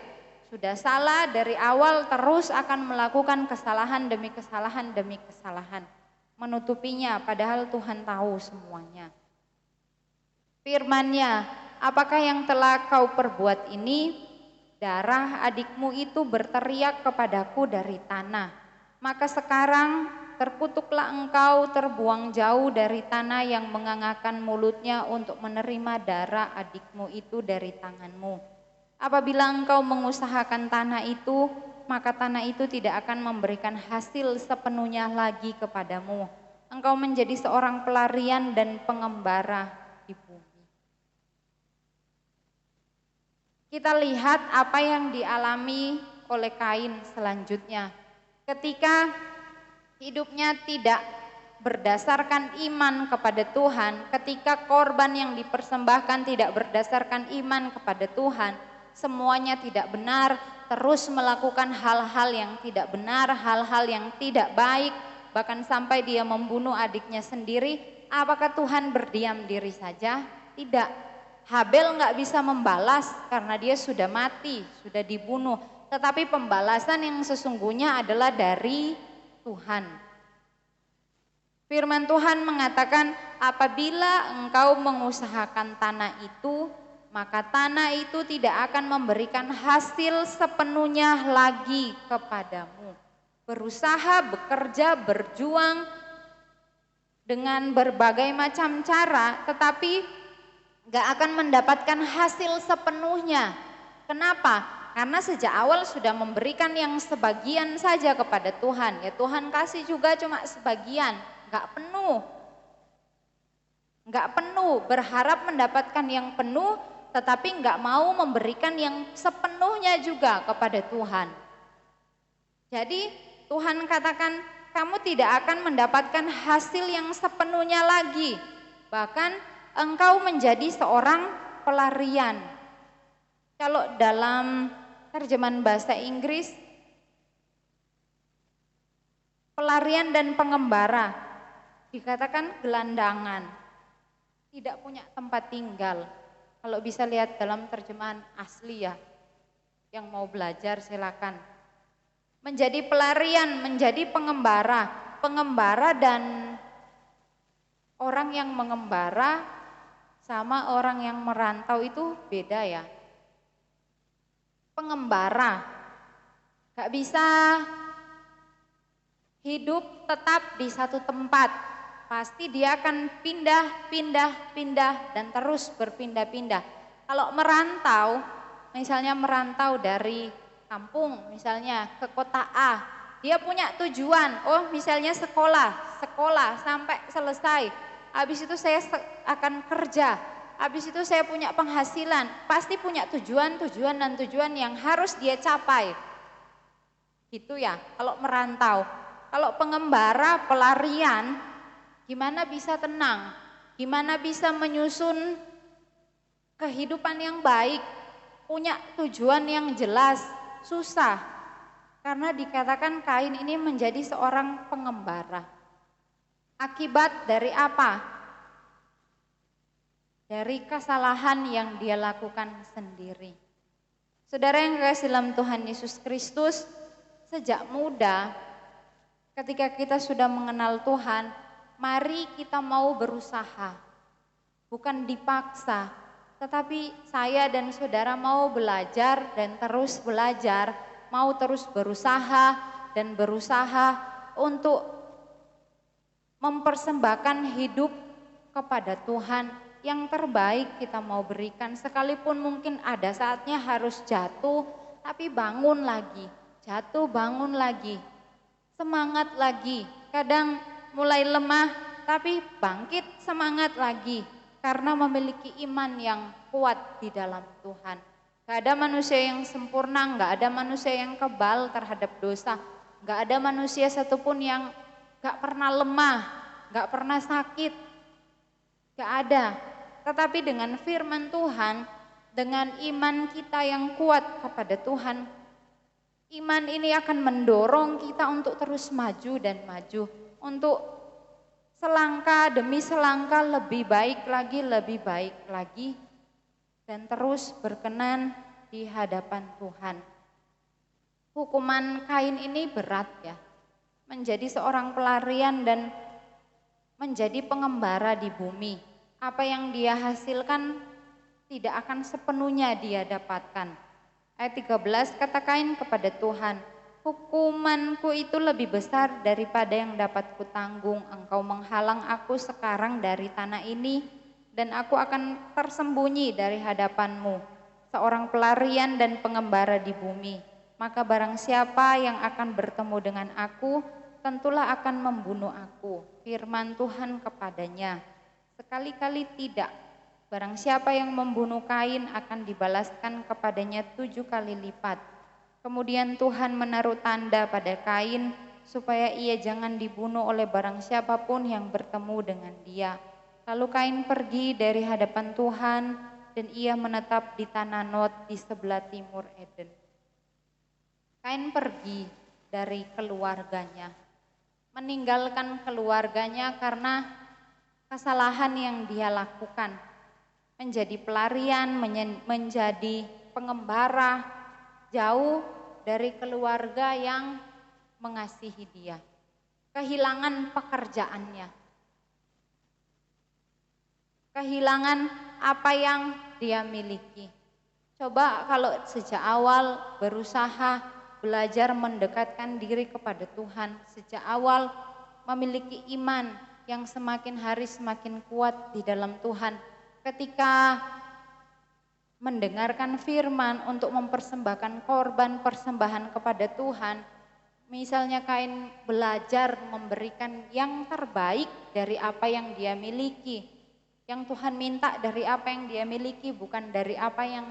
Sudah salah dari awal, terus akan melakukan kesalahan demi kesalahan demi kesalahan. Menutupinya padahal Tuhan tahu semuanya. Firman-Nya, apakah yang telah kau perbuat ini? Darah adikmu itu berteriak kepadaku dari tanah. Maka sekarang terkutuklah engkau, terbuang jauh dari tanah yang mengangakkan mulutnya untuk menerima darah adikmu itu dari tanganmu. Apabila engkau mengusahakan tanah itu, maka tanah itu tidak akan memberikan hasil sepenuhnya lagi kepadamu. Engkau menjadi seorang pelarian dan pengembara di bumi. Kita lihat apa yang dialami oleh Kain selanjutnya. Ketika hidupnya tidak berdasarkan iman kepada Tuhan, ketika korban yang dipersembahkan tidak berdasarkan iman kepada Tuhan, semuanya tidak benar, terus melakukan hal-hal yang tidak benar, hal-hal yang tidak baik, bahkan sampai dia membunuh adiknya sendiri, apakah Tuhan berdiam diri saja? Tidak. Habel nggak bisa membalas karena dia sudah mati, sudah dibunuh. Tetapi pembalasan yang sesungguhnya adalah dari Tuhan. Firman Tuhan mengatakan, apabila engkau mengusahakan tanah itu, maka tanah itu tidak akan memberikan hasil sepenuhnya lagi kepadamu. Berusaha, bekerja, berjuang dengan berbagai macam cara, tetapi gak akan mendapatkan hasil sepenuhnya. Kenapa? Karena sejak awal sudah memberikan yang sebagian saja kepada Tuhan. Ya Tuhan kasih juga cuma sebagian, gak penuh. Gak penuh, berharap mendapatkan yang penuh, tetapi gak mau memberikan yang sepenuhnya juga kepada Tuhan. Jadi Tuhan katakan, kamu tidak akan mendapatkan hasil yang sepenuhnya lagi. Bahkan engkau menjadi seorang pelarian. Kalau dalam terjemahan bahasa Inggris, pelarian dan pengembara dikatakan gelandangan, tidak punya tempat tinggal. Kalau bisa lihat dalam terjemahan asli ya, yang mau belajar silakan. Menjadi pelarian, menjadi pengembara. Pengembara dan orang yang mengembara sama orang yang merantau itu beda ya. Pengembara gak bisa hidup tetap di satu tempat. Pasti dia akan pindah dan terus berpindah-pindah. Kalau merantau, misalnya merantau dari kampung misalnya ke kota A, dia punya tujuan, oh misalnya sekolah sampai selesai, habis itu saya akan kerja, habis itu saya punya penghasilan, pasti punya tujuan yang harus dia capai, gitu ya kalau merantau. Kalau pengembara, pelarian, gimana bisa tenang, gimana bisa menyusun kehidupan yang baik, punya tujuan yang jelas. Susah, karena dikatakan Kain ini menjadi seorang pengembara. Akibat dari apa? Dari kesalahan yang dia lakukan sendiri. Saudara yang kekasih dalam Tuhan Yesus Kristus, sejak muda ketika kita sudah mengenal Tuhan, mari kita mau berusaha, bukan dipaksa. Tetapi saya dan saudara mau belajar dan terus belajar, mau terus berusaha dan berusaha untuk mempersembahkan hidup kepada Tuhan. Yang terbaik kita mau berikan, sekalipun mungkin ada saatnya harus jatuh, tapi bangun lagi, jatuh bangun lagi, semangat lagi. Kadang mulai lemah, tapi bangkit semangat lagi. Karena memiliki iman yang kuat di dalam Tuhan. Gak ada manusia yang sempurna, gak ada manusia yang kebal terhadap dosa. Gak ada manusia satupun yang gak pernah lemah, gak pernah sakit. Gak ada. Tetapi dengan firman Tuhan, dengan iman kita yang kuat kepada Tuhan, iman ini akan mendorong kita untuk terus maju dan maju. Untuk selangkah demi selangkah lebih baik lagi, dan terus berkenan di hadapan Tuhan. Hukuman Kain ini berat ya, menjadi seorang pelarian dan menjadi pengembara di bumi. Apa yang dia hasilkan tidak akan sepenuhnya dia dapatkan. Ayat 13 kata Kain kepada Tuhan, hukumanku itu lebih besar daripada yang dapat kutanggung. Engkau menghalang aku sekarang dari tanah ini, dan aku akan tersembunyi dari hadapanmu, seorang pelarian dan pengembara di bumi. Maka barang siapa yang akan bertemu dengan aku, tentulah akan membunuh aku. Firman Tuhan kepadanya, sekali-kali tidak. Barang siapa yang membunuh Kain akan dibalaskan kepadanya 7 kali lipat. Kemudian Tuhan menaruh tanda pada Kain supaya ia jangan dibunuh oleh barang siapapun yang bertemu dengan dia. Lalu Kain pergi dari hadapan Tuhan dan ia menetap di tanah Nod di sebelah timur Eden. Kain pergi dari keluarganya, meninggalkan keluarganya karena kesalahan yang dia lakukan, menjadi pelarian, menjadi pengembara, jauh dari keluarga yang mengasihi dia, kehilangan pekerjaannya, kehilangan apa yang dia miliki. Coba kalau sejak awal berusaha belajar mendekatkan diri kepada Tuhan, sejak awal memiliki iman yang semakin hari semakin kuat di dalam Tuhan. Ketika mendengarkan firman untuk mempersembahkan korban persembahan kepada Tuhan, misalnya Kain belajar memberikan yang terbaik dari apa yang dia miliki, yang Tuhan minta dari apa yang dia miliki, bukan dari apa yang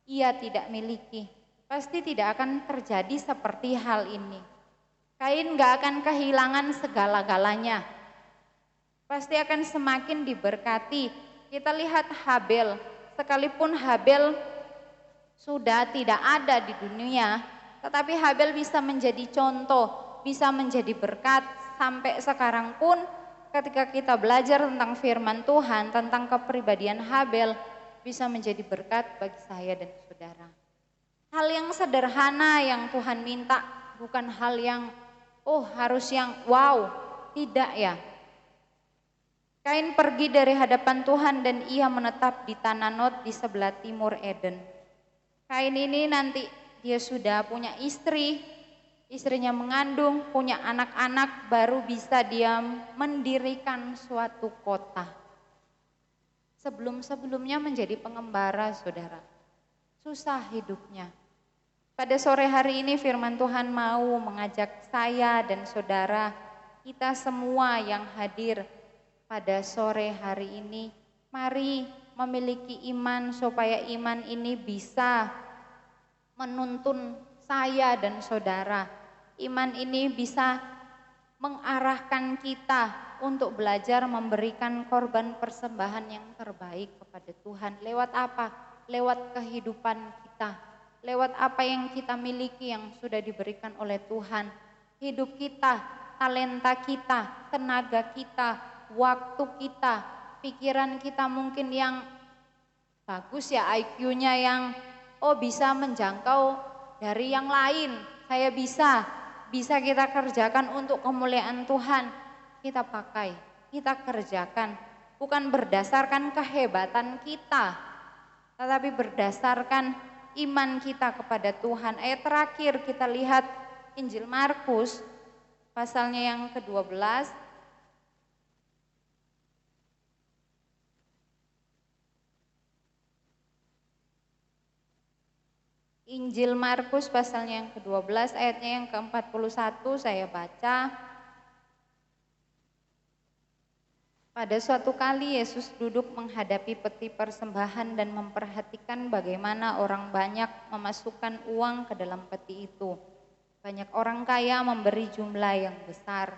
ia tidak miliki, pasti tidak akan terjadi seperti hal ini. Kain gak akan kehilangan segala-galanya, pasti akan semakin diberkati. Kita lihat Habel, sekalipun Habel sudah tidak ada di dunia, tetapi Habel bisa menjadi contoh, bisa menjadi berkat sampai sekarang pun. Ketika kita belajar tentang firman Tuhan, tentang kepribadian Habel, bisa menjadi berkat bagi saya dan saudara. Hal yang sederhana yang Tuhan minta, bukan hal yang harus yang wow, tidak ya. Kain pergi dari hadapan Tuhan dan ia menetap di tanah Nod di sebelah timur Eden. Kain ini nanti dia sudah punya istri, istrinya mengandung, punya anak-anak, baru bisa dia mendirikan suatu kota. Sebelum-sebelumnya menjadi pengembara, saudara. Susah hidupnya. Pada sore hari ini firman Tuhan mau mengajak saya dan saudara, kita semua yang hadir pada sore hari ini, mari memiliki iman supaya iman ini bisa menuntun saya dan saudara. Iman ini bisa mengarahkan kita untuk belajar memberikan korban persembahan yang terbaik kepada Tuhan. Lewat apa? Lewat kehidupan kita. Lewat apa yang kita miliki yang sudah diberikan oleh Tuhan. Hidup kita, talenta kita, tenaga kita, waktu kita, pikiran kita mungkin yang bagus ya, IQ-nya yang bisa menjangkau dari yang lain. Saya bisa kita kerjakan untuk kemuliaan Tuhan. Kita pakai, kita kerjakan, bukan berdasarkan kehebatan kita, tetapi berdasarkan iman kita kepada Tuhan. Ayat terakhir kita lihat Injil Markus pasalnya yang ke-12. Injil Markus pasalnya yang ke-12 ayatnya yang ke-41 saya baca. Pada suatu kali Yesus duduk menghadapi peti persembahan dan memperhatikan bagaimana orang banyak memasukkan uang ke dalam peti itu. Banyak orang kaya memberi jumlah yang besar.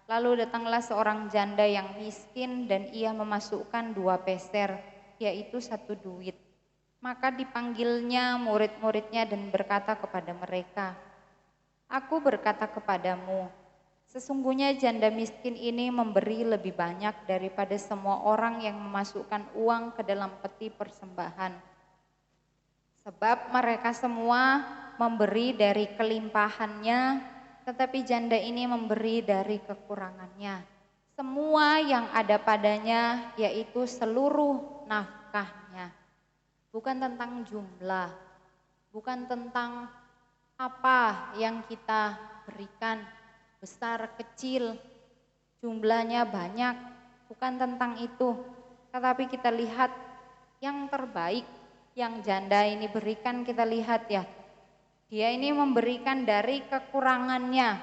Lalu datanglah seorang janda yang miskin dan ia memasukkan 2 peser, yaitu 1 duit. Maka dipanggilnya murid-muridnya dan berkata kepada mereka, "Aku berkata kepadamu, sesungguhnya janda miskin ini memberi lebih banyak daripada semua orang yang memasukkan uang ke dalam peti persembahan. Sebab mereka semua memberi dari kelimpahannya, tetapi janda ini memberi dari kekurangannya. Semua yang ada padanya, yaitu seluruh nafkahnya." Bukan tentang jumlah, bukan tentang apa yang kita berikan, besar, kecil, jumlahnya banyak, bukan tentang itu. Tetapi kita lihat yang terbaik yang janda ini berikan, kita lihat ya. Dia ini memberikan dari kekurangannya.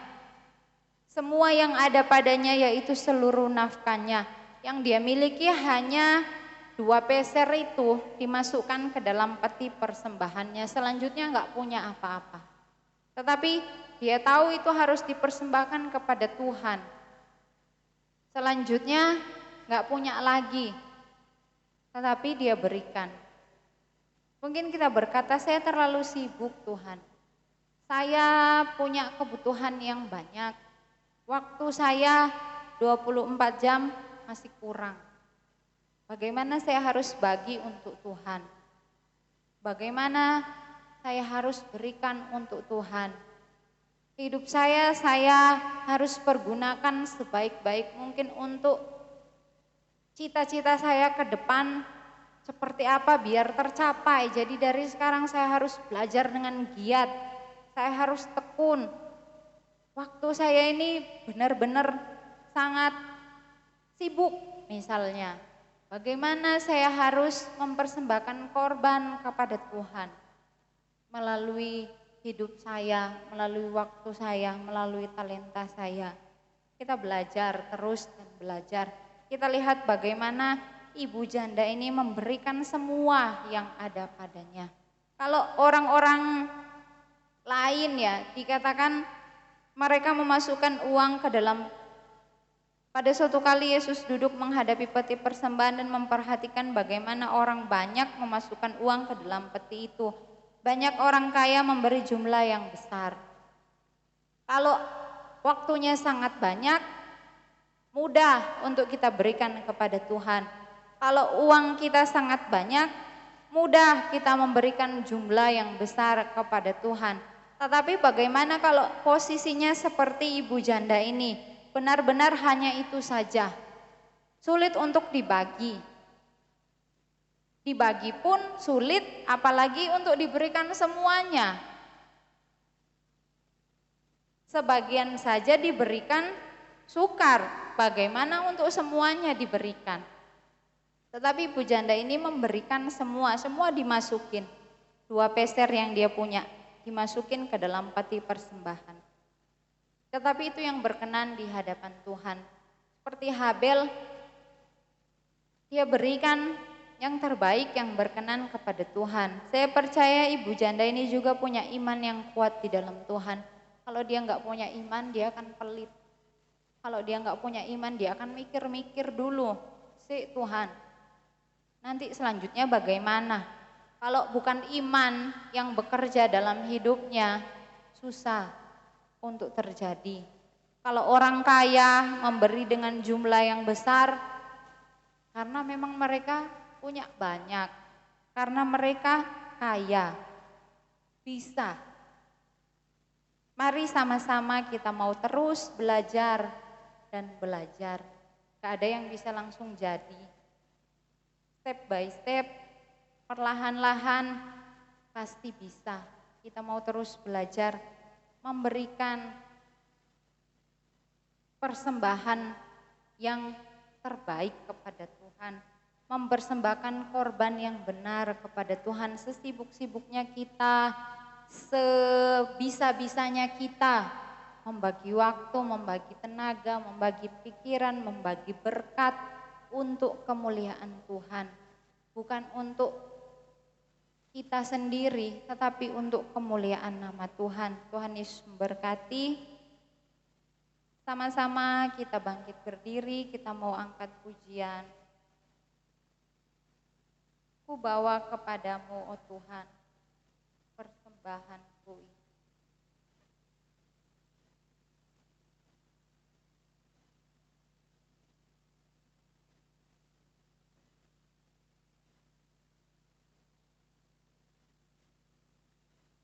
Semua yang ada padanya yaitu seluruh nafkahnya. Yang dia miliki hanya 2 peser itu dimasukkan ke dalam peti persembahannya. Selanjutnya enggak punya apa-apa. Tetapi dia tahu itu harus dipersembahkan kepada Tuhan. Selanjutnya enggak punya lagi. Tetapi dia berikan. Mungkin kita berkata, saya terlalu sibuk Tuhan. Saya punya kebutuhan yang banyak. Waktu saya 24 jam masih kurang. Bagaimana saya harus bagi untuk Tuhan? Bagaimana saya harus berikan untuk Tuhan? Hidup saya harus pergunakan sebaik-baik mungkin untuk cita-cita saya ke depan seperti apa biar tercapai. Jadi dari sekarang saya harus belajar dengan giat, saya harus tekun. Waktu saya ini benar-benar sangat sibuk misalnya. Bagaimana saya harus mempersembahkan korban kepada Tuhan melalui hidup saya, melalui waktu saya, melalui talenta saya. Kita belajar terus dan belajar. Kita lihat bagaimana ibu janda ini memberikan semua yang ada padanya. Kalau orang-orang lain ya dikatakan mereka memasukkan uang ke dalam. Pada suatu kali Yesus duduk menghadapi peti persembahan dan memperhatikan bagaimana orang banyak memasukkan uang ke dalam peti itu. Banyak orang kaya memberi jumlah yang besar. Kalau waktunya sangat banyak, mudah untuk kita berikan kepada Tuhan. Kalau uang kita sangat banyak, mudah kita memberikan jumlah yang besar kepada Tuhan. Tetapi bagaimana kalau posisinya seperti ibu janda ini? Benar-benar hanya itu saja. Sulit untuk dibagi. Dibagi pun sulit, apalagi untuk diberikan semuanya. Sebagian saja diberikan sukar, bagaimana untuk semuanya diberikan. Tetapi ibu janda ini memberikan semua dimasukin. 2 peser yang dia punya, dimasukin ke dalam peti persembahan. Tetapi itu yang berkenan di hadapan Tuhan. Seperti Habel, dia berikan yang terbaik yang berkenan kepada Tuhan. Saya percaya ibu janda ini juga punya iman yang kuat di dalam Tuhan. Kalau dia nggak punya iman, dia akan pelit. Kalau dia nggak punya iman, dia akan mikir-mikir dulu. Tuhan, nanti selanjutnya bagaimana? Kalau bukan iman yang bekerja dalam hidupnya, susah untuk terjadi. Kalau orang kaya memberi dengan jumlah yang besar, karena memang mereka punya banyak, karena mereka kaya, bisa. Mari sama-sama kita mau terus belajar dan belajar. Gak ada yang bisa langsung jadi. Step by step, perlahan-lahan pasti bisa. Kita mau terus belajar memberikan persembahan yang terbaik kepada Tuhan, mempersembahkan korban yang benar kepada Tuhan sesibuk-sibuknya kita, sebisa-bisanya kita, membagi waktu, membagi tenaga, membagi pikiran, membagi berkat untuk kemuliaan Tuhan, bukan untuk kita sendiri, tetapi untuk kemuliaan nama Tuhan. Tuhan Yesus memberkati. Sama-sama kita bangkit berdiri, kita mau angkat pujian. Ku bawa kepadamu, oh Tuhan, persembahanku ini.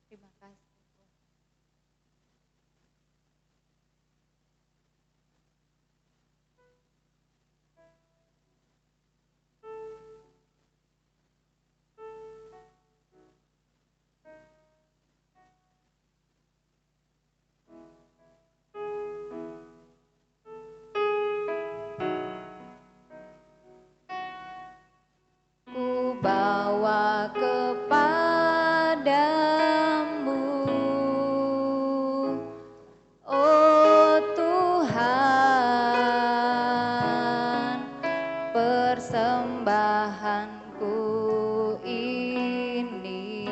Terima kasih. Ku bawa kepadamu, oh Tuhan, persembahanku ini.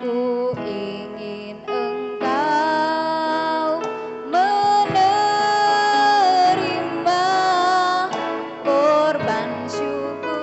Ku ingin Engkau menerima korban syukur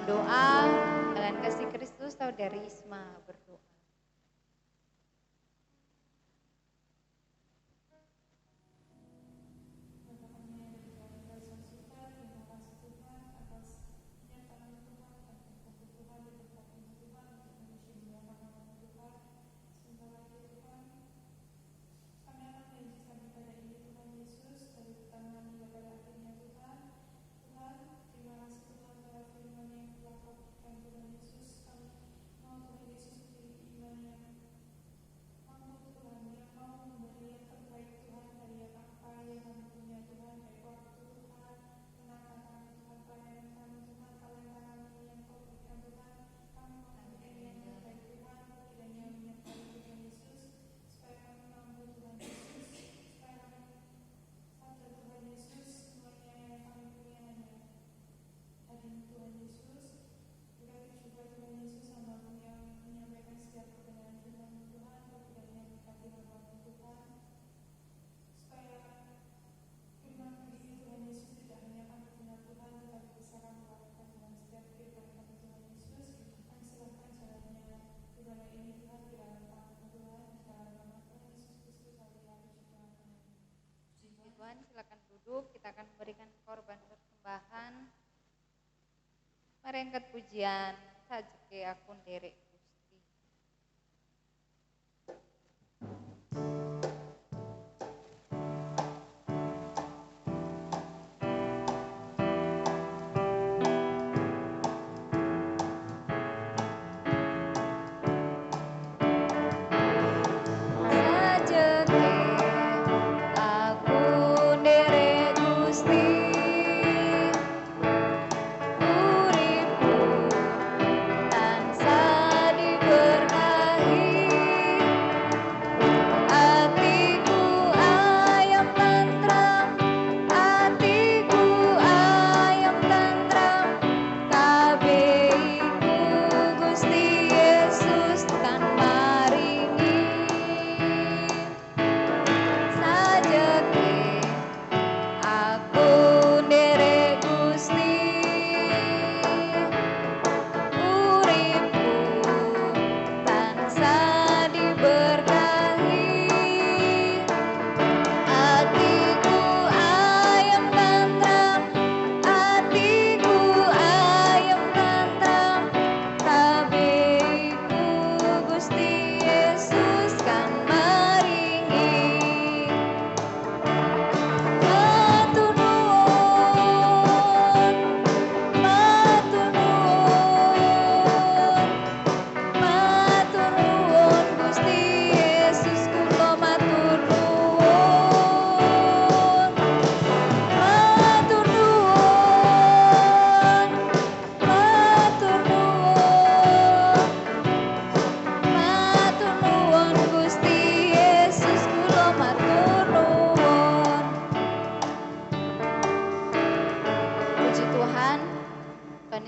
doa dengan kasih Kristus, Saudari Isma berdoa. Tuhan, silakan duduk. Kita akan memberikan korban persembahan. Merengket pujian sajeke akun derek Gusti.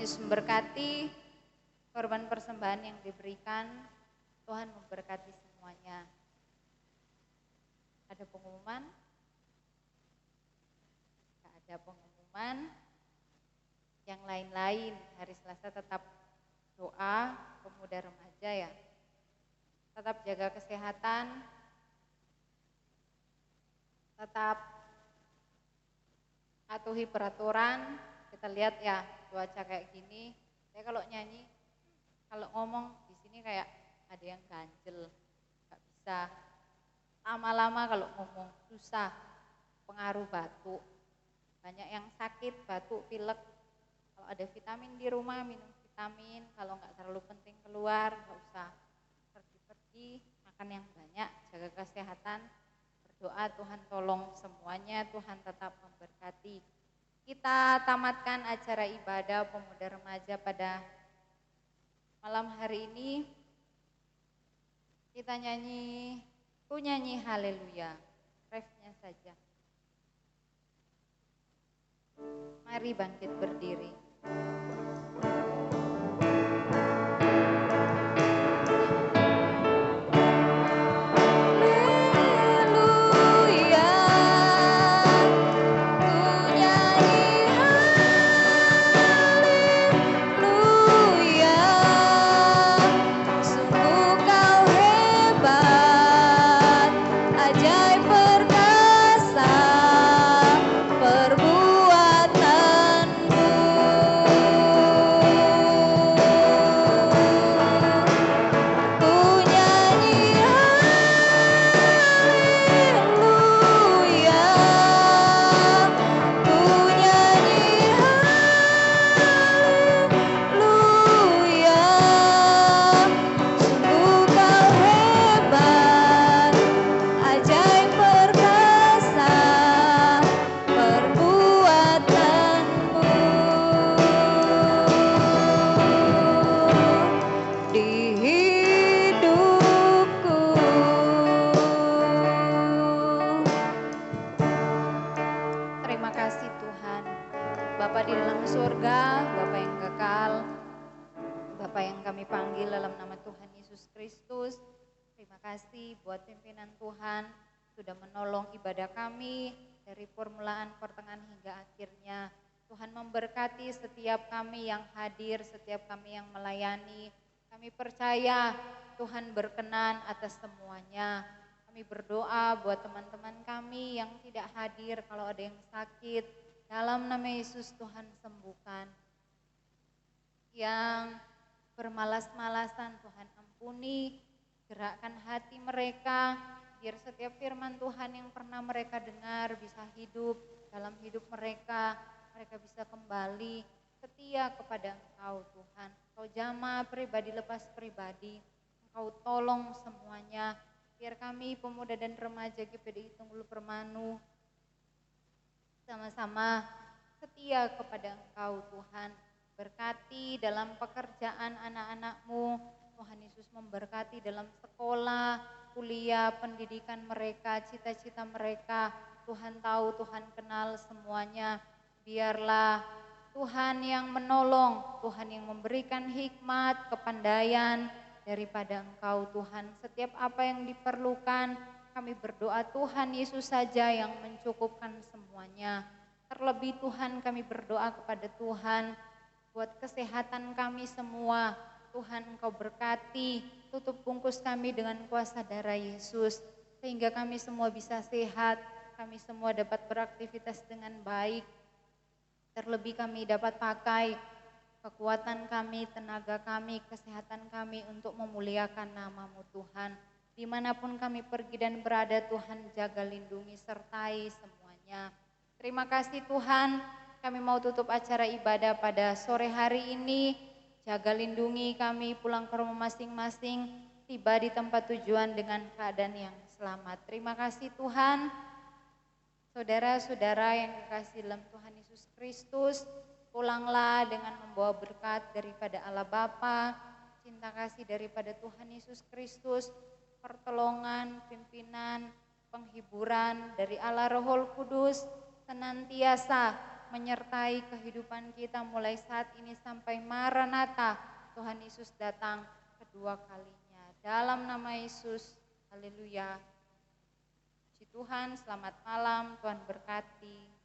Memberkati korban persembahan yang diberikan. Tuhan memberkati semuanya. Ada pengumuman? Tidak ada pengumuman. Yang lain-lain, hari Selasa tetap doa pemuda remaja ya. Tetap jaga kesehatan. Tetap patuhi peraturan. Kita lihat ya, cuaca kayak gini. Saya kalau nyanyi, kalau ngomong di sini kayak ada yang ganjel, nggak bisa. Lama-lama kalau ngomong susah, pengaruh batuk. Banyak yang sakit, batuk, pilek. Kalau ada vitamin di rumah, minum vitamin. Kalau nggak terlalu penting keluar, nggak usah pergi-pergi. Makan yang banyak, jaga kesehatan. Berdoa Tuhan tolong semuanya, Tuhan tetap memberkati. Kita tamatkan acara ibadah pemuda remaja pada malam hari ini. Kita nyanyi haleluya, refnya saja. Mari bangkit berdiri. Haleluya. apa yang kami panggil dalam nama Tuhan Yesus Kristus. Terima kasih buat pimpinan Tuhan sudah menolong ibadah kami dari permulaan, pertengahan hingga akhirnya. Tuhan memberkati setiap kami yang hadir, setiap kami yang melayani. Kami percaya Tuhan berkenan atas semuanya. Kami berdoa buat teman-teman kami yang tidak hadir, kalau ada yang sakit, dalam nama Yesus Tuhan sembuhkan. Yang bermalas-malasan Tuhan ampuni, gerakkan hati mereka, biar setiap firman Tuhan yang pernah mereka dengar bisa hidup dalam hidup mereka. Mereka bisa kembali setia kepada Engkau Tuhan. Engkau jamah pribadi lepas pribadi, Engkau tolong semuanya. Biar kami pemuda dan remaja GPDI Tunggul Permanu sama-sama setia kepada Engkau Tuhan. Berkati dalam pekerjaan anak-anak-Mu, Tuhan Yesus memberkati dalam sekolah, kuliah, pendidikan mereka, cita-cita mereka. Tuhan tahu, Tuhan kenal semuanya. Biarlah Tuhan yang menolong, Tuhan yang memberikan hikmat, kepandaian daripada Engkau Tuhan. Setiap apa yang diperlukan, kami berdoa Tuhan Yesus saja yang mencukupkan semuanya. Terlebih Tuhan, kami berdoa kepada Tuhan buat kesehatan kami semua. Tuhan Engkau berkati, tutup bungkus kami dengan kuasa darah Yesus, sehingga kami semua bisa sehat, kami semua dapat beraktivitas dengan baik. Terlebih kami dapat pakai kekuatan kami, tenaga kami, kesehatan kami untuk memuliakan nama-Mu Tuhan. Dimanapun kami pergi dan berada, Tuhan jaga, lindungi, sertai semuanya. Terima kasih Tuhan, kami mau tutup acara ibadah pada sore hari ini. Jaga, lindungi kami pulang ke rumah masing-masing, tiba di tempat tujuan dengan keadaan yang selamat. Terima kasih Tuhan. Saudara-saudara yang dikasihi dalam Tuhan Yesus Kristus, pulanglah dengan membawa berkat daripada Allah Bapa, cinta kasih daripada Tuhan Yesus Kristus, pertolongan, pimpinan, penghiburan dari Allah Rohul Kudus, senantiasa menyertai kehidupan kita mulai saat ini sampai Maranatha, Tuhan Yesus datang kedua kalinya. Dalam nama Yesus, haleluya. Puji Tuhan, selamat malam, Tuhan berkati.